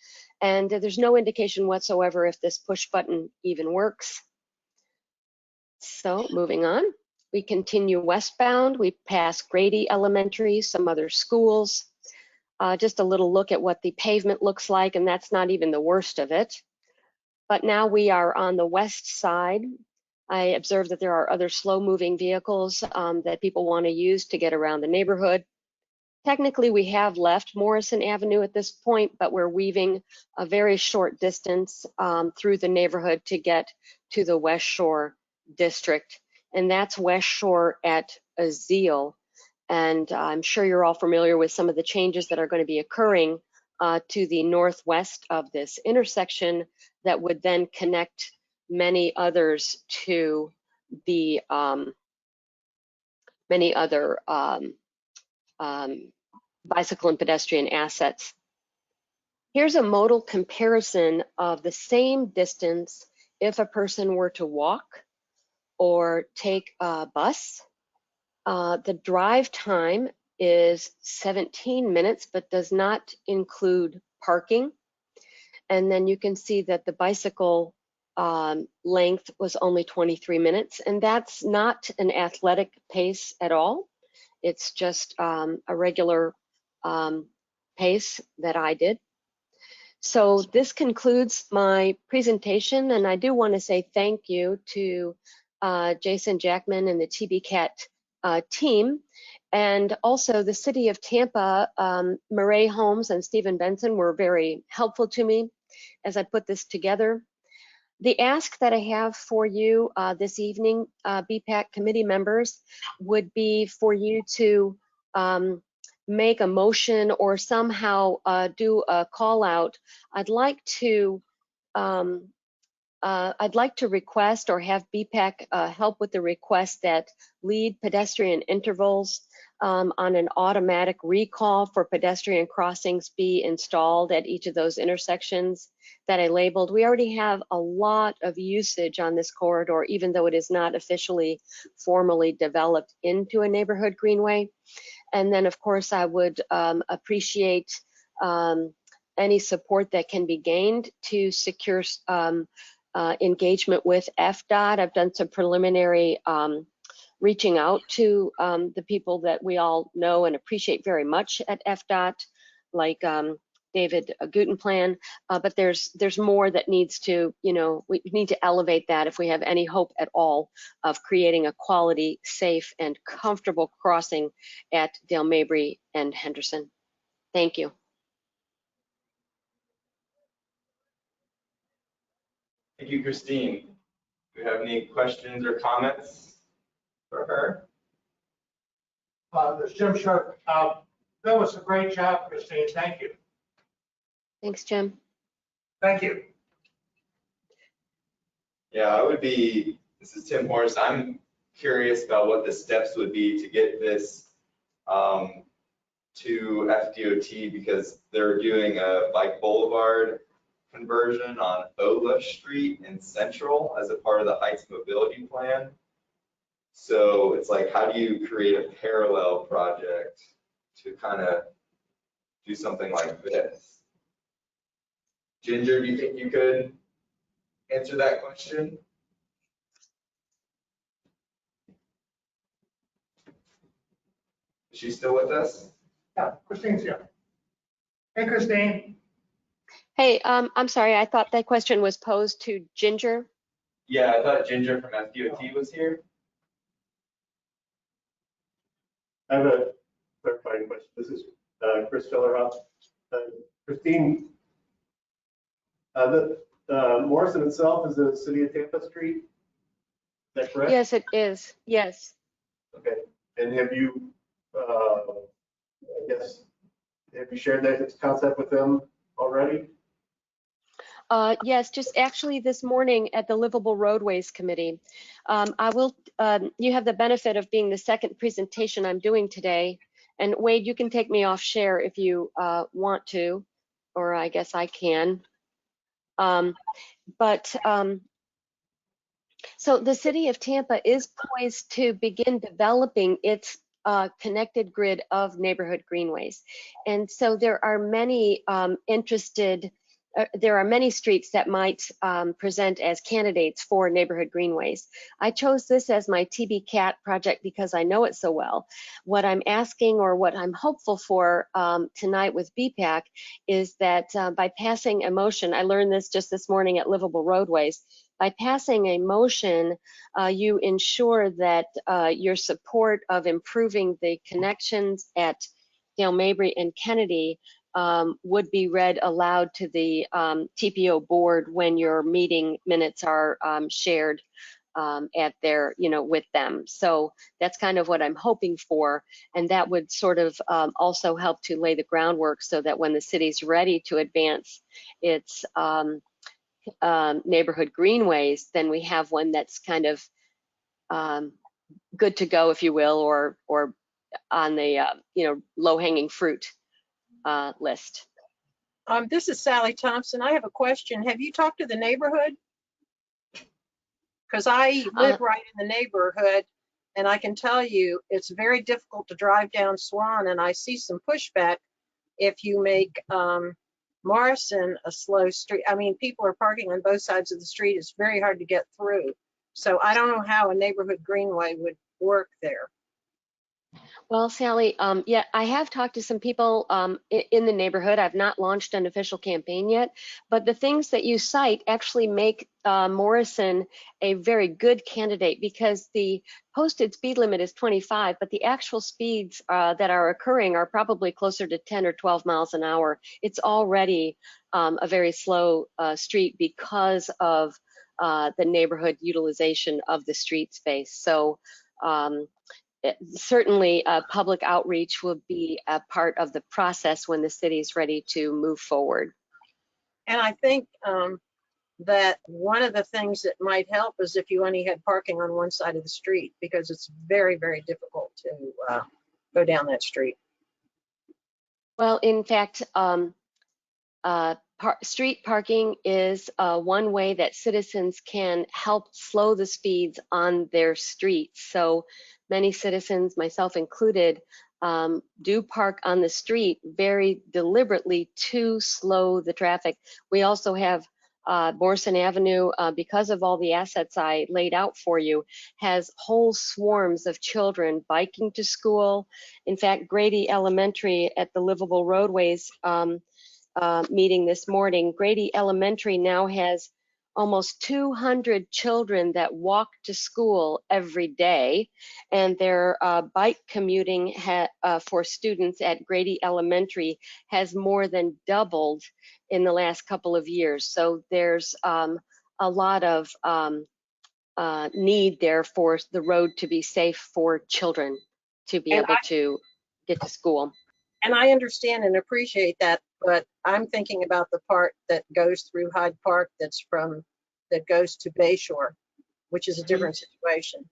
And there's no indication whatsoever if this push button even works. So moving on, we continue westbound. We pass Grady Elementary, some other schools. Just a little look at what the pavement looks like, and that's not even the worst of it. But now we are on the west side. I observe that there are other slow-moving vehicles that people want to use to get around the neighborhood. Technically, we have left Morrison Avenue at this point, but we're weaving a very short distance through the neighborhood to get to the West Shore district, and that's West Shore at Azeel. And I'm sure you're all familiar with some of the changes that are going to be occurring to the northwest of this intersection that would then connect many others to the many other bicycle and pedestrian assets. Here's a modal comparison of the same distance if a person were to walk or take a bus. The drive time is 17 minutes, but does not include parking. And then you can see that the bicycle length was only 23 minutes, and that's not an athletic pace at all. It's just a regular pace that I did. So this concludes my presentation, and I do want to say thank you to Jason Jackman and the TBCAT team, and also the City of Tampa. Murray Holmes and Stephen Benson were very helpful to me as I put this together. The ask that I have for you this evening, BPAC committee members, would be for you to make a motion or somehow do a call out. I'd like to request or have BPAC help with the request that lead pedestrian intervals on an automatic recall for pedestrian crossings be installed at each of those intersections that I labeled. We already have a lot of usage on this corridor, even though it is not officially formally developed into a neighborhood greenway. And then, of course, I would appreciate any support that can be gained to secure engagement with FDOT. I've done some preliminary reaching out to the people that we all know and appreciate very much at FDOT. David Gutenplan, but there's more that needs to, we need to elevate that if we have any hope at all of creating a quality, safe, and comfortable crossing at Dale Mabry and Henderson. Thank you. Thank you, Christine. Do you have any questions or comments for her? This is Jim Sharp. That was a great job, Christine. Thank you. Thanks, Jim. Thank you. Yeah, this is Tim Morris. I'm curious about what the steps would be to get this to FDOT, because they're doing a bike boulevard conversion on Ola Street in Central as a part of the Heights Mobility Plan. So it's like, how do you create a parallel project to kind of do something like this? Ginger, do you think you could answer that question? Is she still with us? Yeah, Christine's here. Hey, Christine. Hey, I'm sorry, I thought that question was posed to Ginger. Yeah, I thought Ginger from FDOT was here. I have a clarifying question. This is Chris Fillerhoff. Christine, Morrison itself is the city of Tampa Street. Is that correct? Yes, it is. Yes. Okay. And have you, have you shared that concept with them already? Yes, just actually this morning at the Livable Roadways Committee. You have the benefit of being the second presentation I'm doing today. And Wade, you can take me off share if you want to, or I guess I can. So the city of Tampa is poised to begin developing its connected grid of neighborhood greenways. And so there are many there are many streets that might present as candidates for neighborhood greenways. I chose this as my TB Cat project because I know it so well. What I'm asking, or what I'm hopeful for tonight with BPAC, is that by passing a motion, I learned this just this morning at Livable Roadways, by passing a motion, you ensure that your support of improving the connections at Dale Mabry and Kennedy would be read aloud to the TPO board when your meeting minutes are shared at their, with them. So that's kind of what I'm hoping for. And that would sort of also help to lay the groundwork so that when the city's ready to advance its neighborhood greenways, then we have one that's kind of good to go, if you will, or on the low-hanging fruit list. This is Sally Thompson. I have a question. Have you talked to the neighborhood? Because I live right in the neighborhood, and I can tell you it's very difficult to drive down Swan, and I see some pushback if you make Morrison a slow street. I mean, people are parking on both sides of the street. It's very hard to get through. So I don't know how a neighborhood greenway would work there. Well, Sally, yeah, I have talked to some people in the neighborhood. I've not launched an official campaign yet, but the things that you cite actually make Morrison a very good candidate, because the posted speed limit is 25, but the actual speeds that are occurring are probably closer to 10 or 12 miles an hour. It's already a very slow street because of the neighborhood utilization of the street space. So certainly public outreach will be a part of the process when the city is ready to move forward. And I think that one of the things that might help is if you only had parking on one side of the street, because it's very, very difficult to go down that street. Well, in fact, street parking is one way that citizens can help slow the speeds on their streets. So many citizens, myself included, do park on the street very deliberately to slow the traffic. We also have Morrison Avenue, because of all the assets I laid out for you, has whole swarms of children biking to school. In fact, Grady Elementary at the Livable Roadways meeting this morning, Grady Elementary now has almost 200 children that walk to school every day, and their bike commuting for students at Grady Elementary has more than doubled in the last couple of years. So there's a lot of need there for the road to be safe for children to be able to get to school. And I understand and appreciate that, but I'm thinking about the part that goes through Hyde Park that goes to Bayshore, which is a different situation.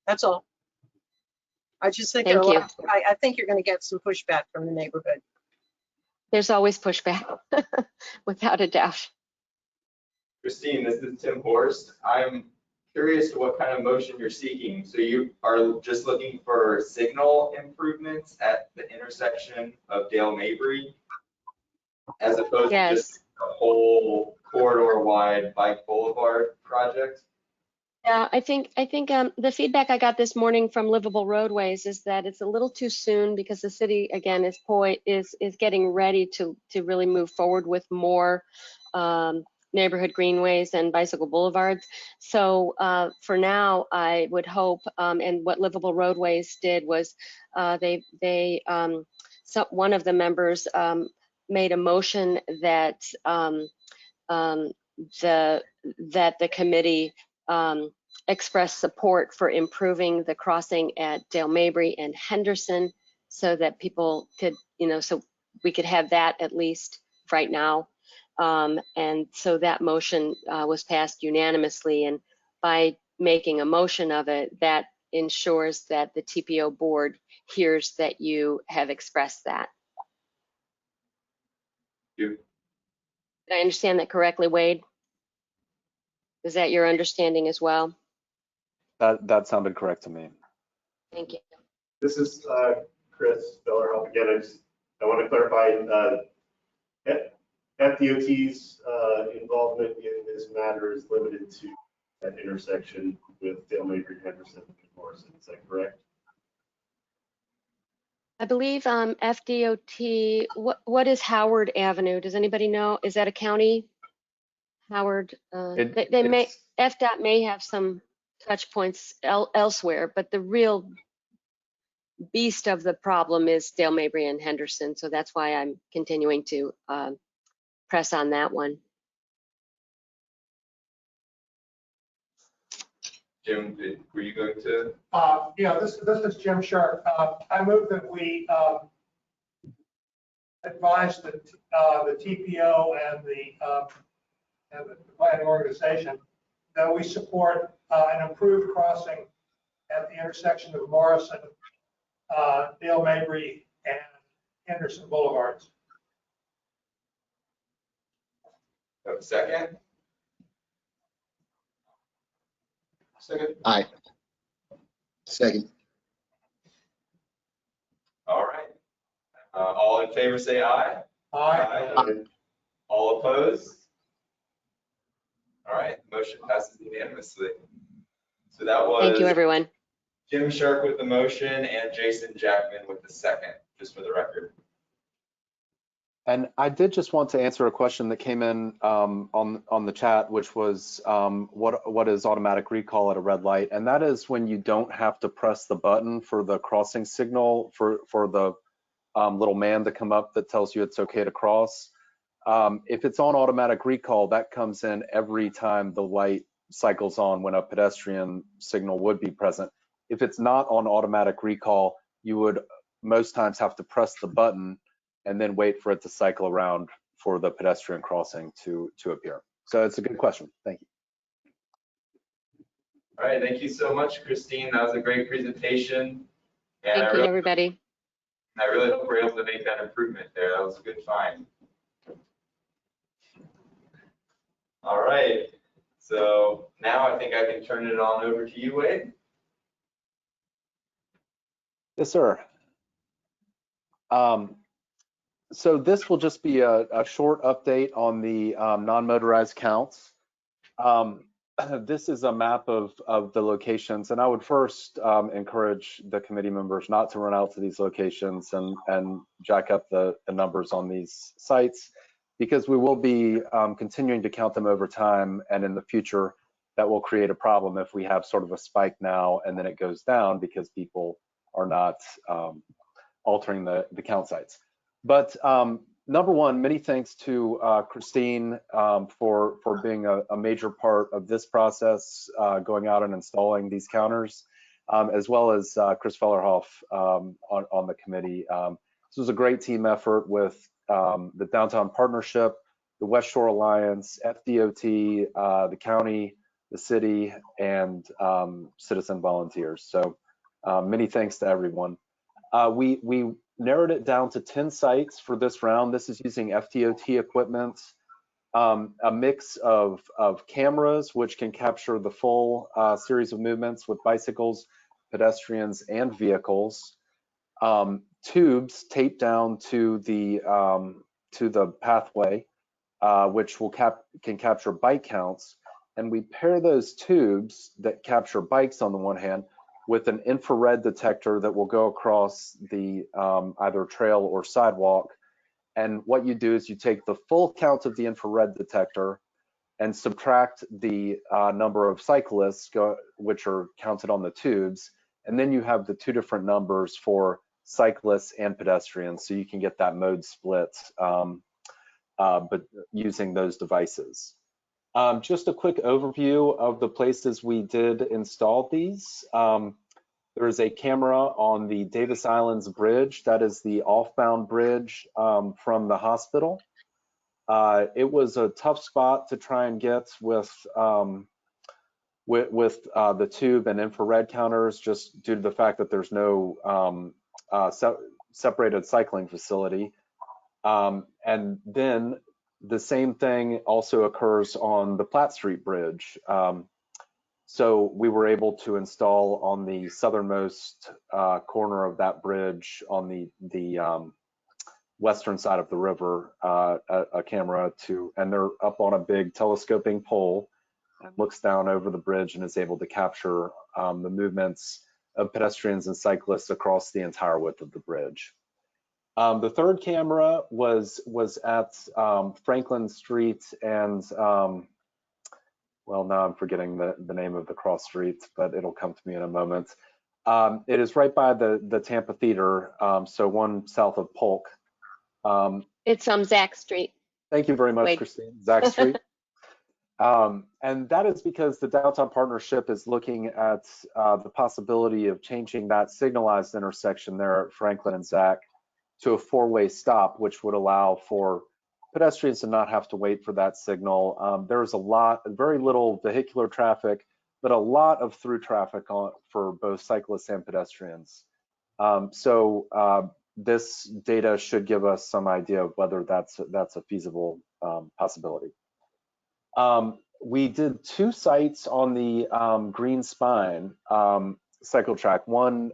That's all. I just think Thank you. I think you're going to get some pushback from the neighborhood. There's always pushback, without a doubt. Christine, this is Tim Horst. I'm curious what kind of motion you're seeking. So you are just looking for signal improvements at the intersection of Dale Mabry, as opposed to just a whole corridor-wide bike boulevard project? Yeah, I think the feedback I got this morning from Livable Roadways is that it's a little too soon because the city again is getting ready to really move forward with more neighborhood greenways and bicycle boulevards. So for now, I would hope, and what Livable Roadways did was one of the members made a motion that the committee express support for improving the crossing at Dale Mabry and Henderson, so that people could, so we could have that at least right now. And so that motion was passed unanimously, and by making a motion of it, that ensures that the TPO board hears that you have expressed that. Did I understand that correctly, Wade? Is that your understanding as well? That sounded correct to me. Thank you. This is Chris Bellerhoff again. I want to clarify FDOT's involvement in this matter is limited to that intersection with Dale Mabry, Henderson, and Morrison. Is that correct? I believe FDOT, what is Howard Avenue? Does anybody know? Is that a county? Howard, FDOT may have some touch points elsewhere, but the real beast of the problem is Dale Mabry and Henderson. So that's why I'm continuing to press on that one. Jim, were you going to? Yeah, this is Jim Sharp. I move that we advise the TPO and the planning organization that we support an improved crossing at the intersection of Morrison, Dale Mabry, and Henderson Boulevards. Second? Second. Aye. Second. All right. All in favor say aye. Aye. Aye. All opposed? All right, motion passes unanimously. So that was. Thank you, everyone. Jim Sharp with the motion and Jason Jackman with the second, just for the record. And I did just want to answer a question that came in on the chat, which was what is automatic recall at a red light? And that is when you don't have to press the button for the crossing signal for the little man to come up that tells you it's okay to cross. If it's on automatic recall, that comes in every time the light cycles on when a pedestrian signal would be present. If it's not on automatic recall, you would most times have to press the button and then wait for it to cycle around for the pedestrian crossing to appear. So it's a good question. Thank you. All right, thank you so much, Christine. That was a great presentation. And Thank you, everybody. I really hope we're able to make that improvement there. That was a good find. All right, so now I think I can turn it on over to you, Wade. Yes, sir. So this will just be a short update on the non-motorized counts. This is a map of the locations, and I would first encourage the committee members not to run out to these locations and jack up the numbers on these sites, because we will be continuing to count them over time, and in the future that will create a problem if we have sort of a spike now and then it goes down because people are not altering the count sites. But number one, many thanks to Christine for being a major part of this process, going out and installing these counters, as well as Chris Fellerhoff on the committee. This was a great team effort with the Downtown Partnership, the West Shore Alliance, FDOT, the county, the city, and citizen volunteers. So many thanks to everyone. We narrowed it down to 10 sites for this round. This is using FDOT equipment, a mix of cameras, which can capture the full series of movements with bicycles, pedestrians, and vehicles, tubes taped down to the pathway, which can capture bike counts. And we pair those tubes that capture bikes on the one hand with an infrared detector that will go across the either trail or sidewalk. And what you do is you take the full count of the infrared detector and subtract the number of cyclists which are counted on the tubes. And then you have the two different numbers for cyclists and pedestrians. So you can get that mode split, but using those devices. Just a quick overview of the places we did install these. There is a camera on the Davis Islands Bridge. That is the off-bound bridge from the hospital. It was a tough spot to try and get with the tube and infrared counters, just due to the fact that there's no separated cycling facility. And then the same thing also occurs on the Platt Street Bridge. So we were able to install on the southernmost corner of that bridge on the western side of the river, a camera and they're up on a big telescoping pole and looks down over the bridge and is able to capture the movements of pedestrians and cyclists across the entire width of the bridge. The third camera was at Franklin Street and, well, now I'm forgetting the name of the cross street, but it'll come to me in a moment. It is right by the Tampa Theater, so one south of Polk. It's Zach Street. Thank you very much, Wait. Christine. Zach Street. And that is because the Downtown Partnership is looking at the possibility of changing that signalized intersection there at Franklin and Zach to a four-way stop, which would allow for pedestrians to not have to wait for that signal. There's very little vehicular traffic, but a lot of through traffic for both cyclists and pedestrians. So this data should give us some idea of whether that's a feasible possibility. We did two sites on the Green Spine cycle track, one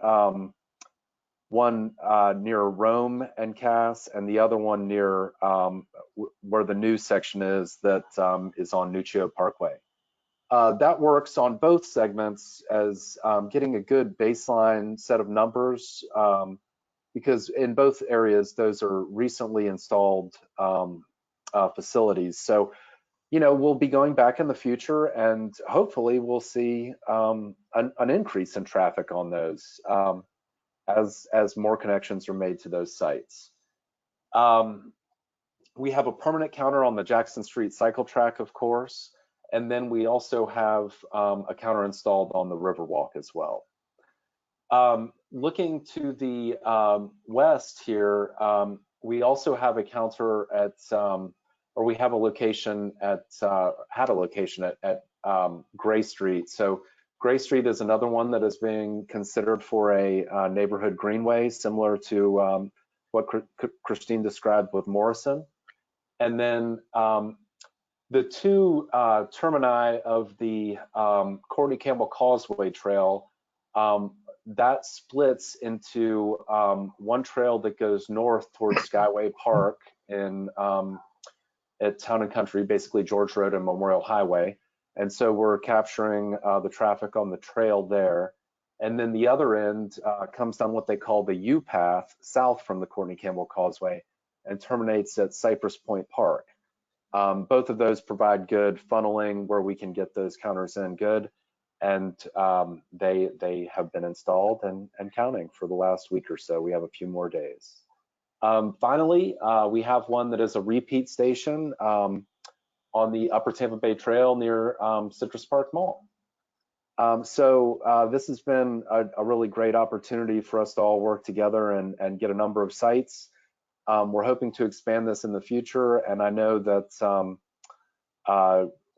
near Rome and Cass, and the other one near where the new section is that is on Nuccio Parkway. That works on both segments as getting a good baseline set of numbers, because in both areas, those are recently installed facilities. So, you know, we'll be going back in the future and hopefully we'll see an increase in traffic on those as more connections are made to those sites. We have a permanent counter on the Jackson Street cycle track, of course, and then we also have a counter installed on the Riverwalk as well. Looking to the west here, we also have a counter at, or we have a location at, had a location at Gray Street. So Gray Street is another one that is being considered for a neighborhood greenway, similar to what Christine described with Morrison. And then the two termini of the Courtney Campbell Causeway Trail, that splits into one trail that goes north towards Skyway Park in at Town and Country, basically George Road and Memorial Highway. And so we're capturing the traffic on the trail there. And then the other end comes down what they call the U path south from the Courtney Campbell Causeway and terminates at Cypress Point Park. Both of those provide good funneling where we can get those counters in good. And they have been installed and counting for the last week or so. We have a few more days. Finally, we have one that is a repeat station on the Upper Tampa Bay Trail near Citrus Park Mall. So this has been a really great opportunity for us to all work together and get a number of sites. We're hoping to expand this in the future, and I know that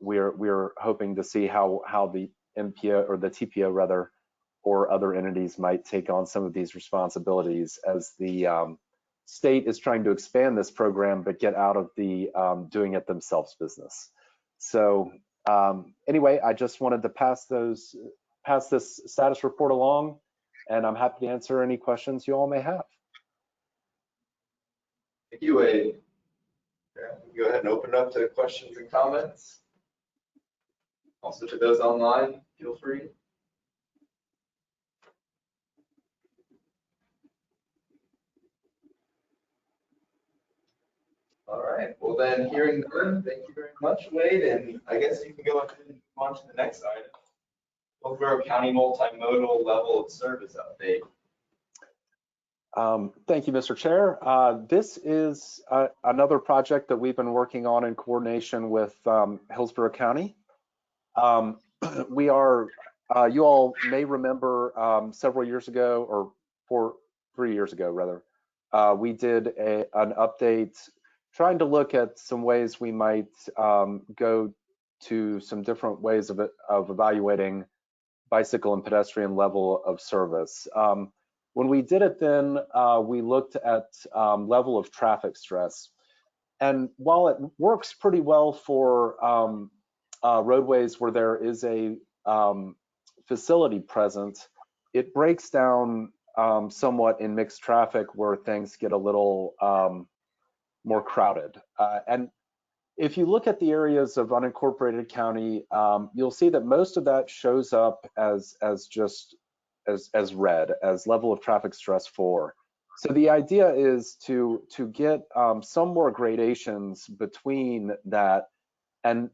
we're hoping to see how the MPO or the TPO rather, or other entities might take on some of these responsibilities as the state is trying to expand this program but get out of the doing it themselves business. So anyway, I just wanted to pass this status report along, and I'm happy to answer any questions you all may have. Thank you, Wade. Yeah, go ahead and open up to questions and comments. Also to those online, feel free. All right, well then, hearing none, thank you very much, Wade, and I guess you can go ahead and move on to the next item. Hillsborough County Multimodal Level of Service Update. Thank you, Mr. Chair. This is another project that we've been working on in coordination with Hillsborough County. We are, you all may remember several years ago, or 3 years ago rather, we did an update trying to look at some ways we might go to some different ways of evaluating bicycle and pedestrian level of service. When we did it then, we looked at level of traffic stress. And while it works pretty well for roadways where there is a facility present, it breaks down somewhat in mixed traffic where things get a little more crowded. And if you look at the areas of unincorporated county, you'll see that most of that shows up as red, as level of traffic stress 4. So the idea is to get some more gradations between that, and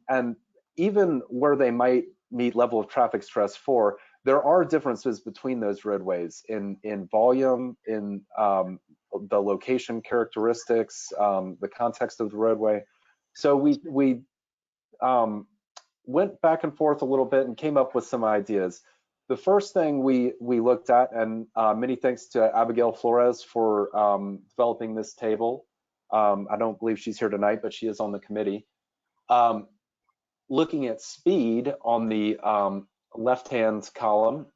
even where they might meet level of traffic stress 4, there are differences between those roadways in volume, in the location characteristics, the context of the roadway. So we went back and forth a little bit and came up with some ideas. The first thing we looked at, and many thanks to Abigail Flores for developing this table. I don't believe she's here tonight, but she is on the committee. Looking at speed on the left-hand column,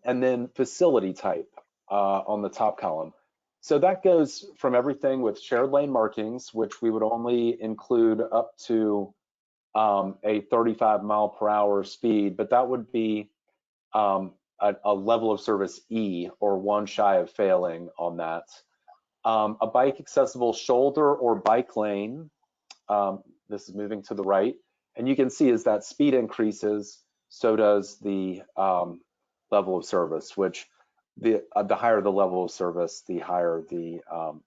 and then facility type on the top column. So that goes from everything with shared lane markings, which we would only include up to a 35 mile per hour speed, but that would be a level of service E, or 1 shy of failing on that. A bike accessible shoulder or bike lane, this is moving to the right, and you can see as that speed increases, so does the level of service, which the higher the level of service, the higher the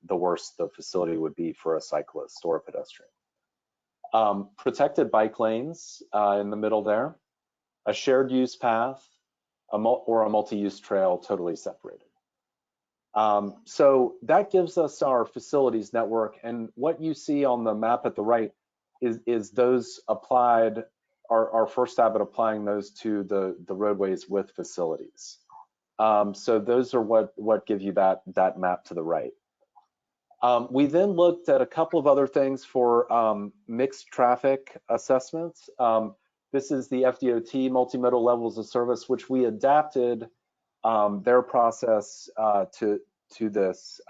worse the facility would be for a cyclist or a pedestrian. Protected bike lanes in the middle there, a shared use path, or a multi-use trail totally separated. So that gives us our facilities network, and what you see on the map at the right is those applied, our first stab at applying those to the roadways with facilities. So those are what give you that map to the right. We then looked at a couple of other things for mixed traffic assessments. This is the FDOT multimodal levels of service, which we adapted their process to this,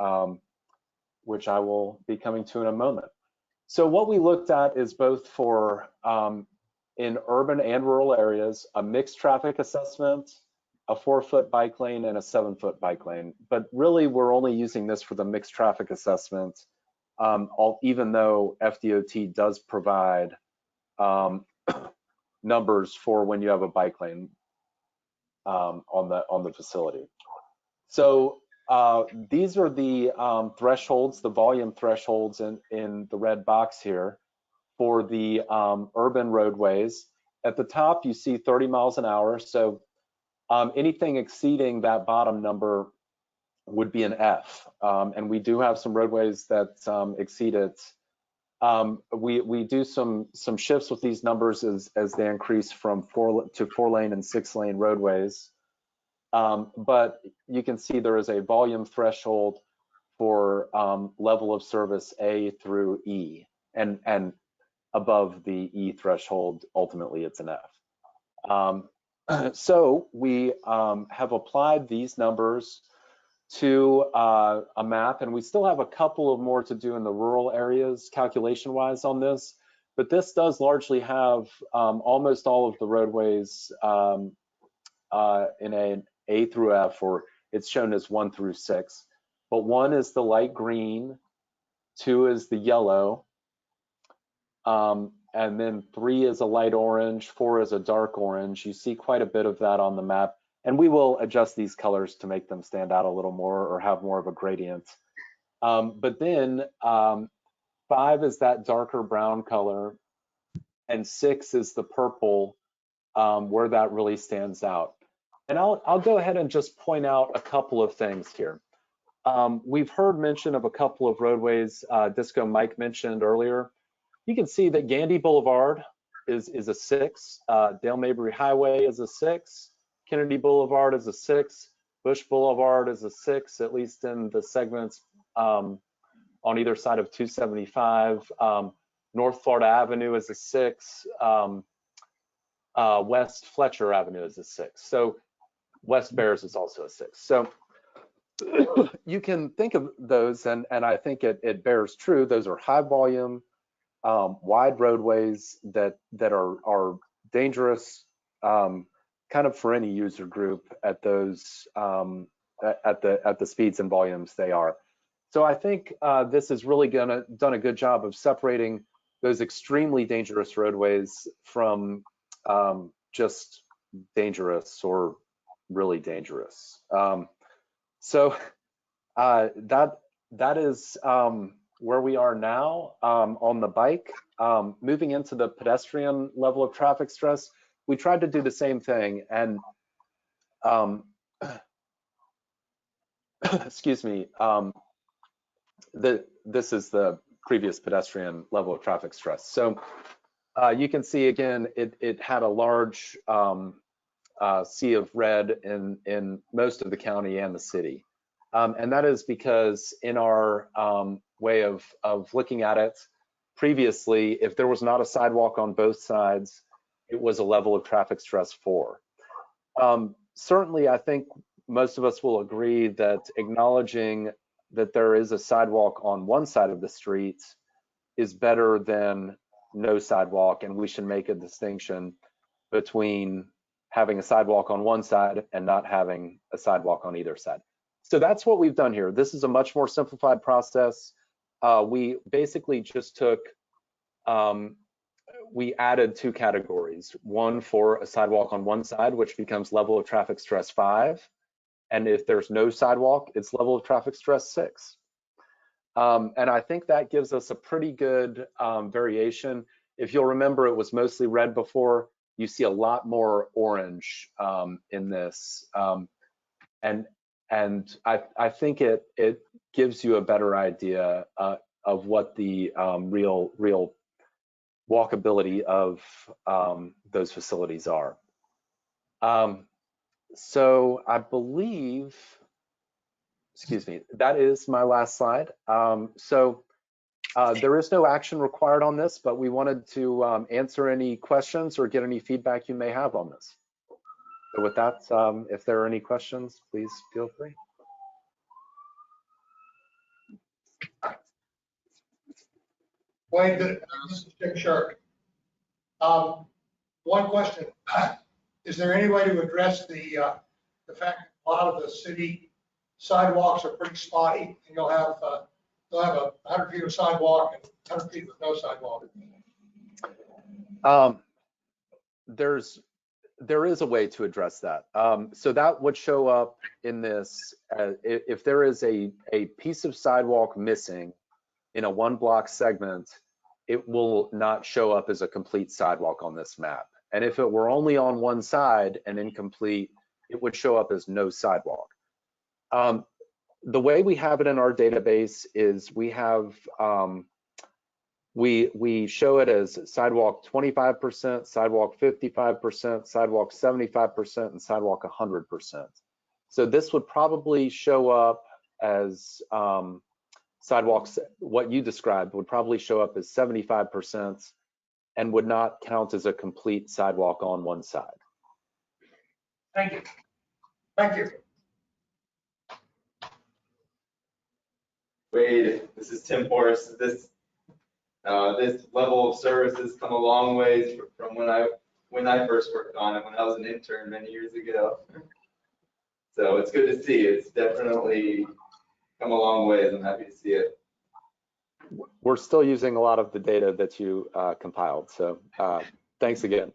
which I will be coming to in a moment. So what we looked at is both for in urban and rural areas, a mixed traffic assessment a 4-foot bike lane and a 7-foot bike lane. But really, we're only using this for the mixed traffic assessment, even though FDOT does provide numbers for when you have a bike lane on the facility. So these are the thresholds, the volume thresholds in the red box here for the urban roadways. At the top, you see 30 miles an hour. So anything exceeding that bottom number would be an F. And we do have some roadways that exceed it. We do some shifts with these numbers as they increase from 4 to 4-lane and 6-lane roadways. But you can see there is a volume threshold for level of service A through E, and above the E threshold, ultimately it's an F. So we have applied these numbers to a map, and we still have a couple of more to do in the rural areas calculation-wise on this, but this does largely have almost all of the roadways in an A through F, or it's shown as 1 through 6. But 1 is the light green, 2 is the yellow, and then 3 is a light orange, 4 is a dark orange. You see quite a bit of that on the map, and we will adjust these colors to make them stand out a little more or have more of a gradient. But then 5 is that darker brown color, and 6 is the purple, where that really stands out. And I'll go ahead and just point out a couple of things here. We've heard mention of a couple of roadways Disco Mike mentioned earlier. You can see that Gandy Boulevard is a 6, Dale Mabry Highway is a 6, Kennedy Boulevard is a 6, Bush Boulevard is a 6, at least in the segments on either side of 275. North Florida Avenue is a 6, West Fletcher Avenue is a 6. So West Bears is also a 6. So you can think of those, and I think it bears true. Those are high volume, wide roadways that are dangerous, kind of for any user group at those at the speeds and volumes they are. So I think this is really done a good job of separating those extremely dangerous roadways from just dangerous or really dangerous. So that is where we are now on the bike. Moving into the pedestrian level of traffic stress, we tried to do the same thing, and excuse me, this is the previous pedestrian level of traffic stress. So you can see again, it had a large sea of red in most of the county and the city. And that is because in our way of looking at it previously, if there was not a sidewalk on both sides, it was a level of traffic stress 4. Certainly, I think most of us will agree that acknowledging that there is a sidewalk on one side of the street is better than no sidewalk, and we should make a distinction between having a sidewalk on one side and not having a sidewalk on either side. So that's what we've done here. This is a much more simplified process. We basically just took, we added 2 categories. One for a sidewalk on one side, which becomes level of traffic stress 5. And if there's no sidewalk, it's level of traffic stress 6. And I think that gives us a pretty good variation. If you'll remember, it was mostly red before. You see a lot more orange in this. And I think it gives you a better idea of what the real walkability of those facilities are. So I believe, excuse me, that is my last slide. So there is no action required on this, but we wanted to answer any questions or get any feedback you may have on this. So with that, if there are any questions, please feel free. Wayne, this is Dick Shark. One question. Is there any way to address the the fact that a lot of the city sidewalks are pretty spotty, and you'll have a 100 feet of sidewalk and 100 feet with no sidewalk. There is a way to address that. So that would show up in this, if there is a piece of sidewalk missing in a 1 block segment, it will not show up as a complete sidewalk on this map. And if it were only on one side and incomplete, it would show up as no sidewalk. The way we have it in our database is we have, we show it as sidewalk 25%, sidewalk 55%, sidewalk 75%, and sidewalk 100%. So this would probably show up as sidewalks, what you described would probably show up as 75% and would not count as a complete sidewalk on one side. Thank you. Thank you. Wade, this is Tim Forrest. This level of service has come a long ways from when I first worked on it, when I was an intern many years ago. So it's good to see. It's definitely come a long ways. I'm happy to see it. We're still using a lot of the data that you compiled. So thanks again.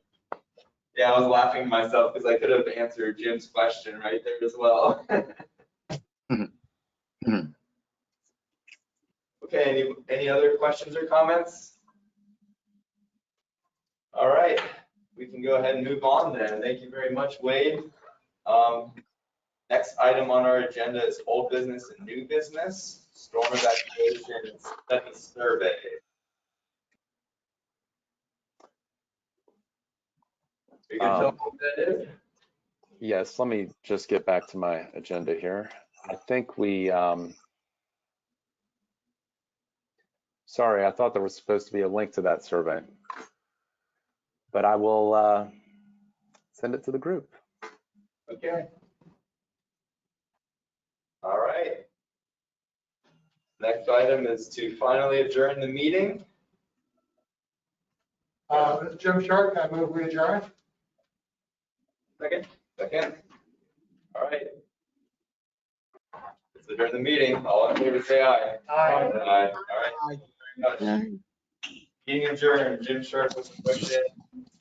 Yeah, I was laughing to myself because I could have answered Jim's question right there as well. Okay, any other questions or comments? All right, we can go ahead and move on then. Thank you very much, Wade. Next item on our agenda is old business and new business, storm evacuation and study survey. Are you gonna tell me what that is? Yes, let me just get back to my agenda here. I think we, sorry, I thought there was supposed to be a link to that survey, but I will send it to the group. Okay. All right. Next item is to finally adjourn the meeting. This is Jim Sharp. I move we adjourn. Second. All right. Let's adjourn the meeting. All in favor, say aye. Aye. Aye. All right. Thank you very much. Meeting adjourned. Jim Sharp with the question.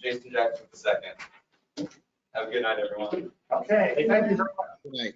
Jason Jackson with the second. Have a good night, everyone. Okay, thank you very much. Good night.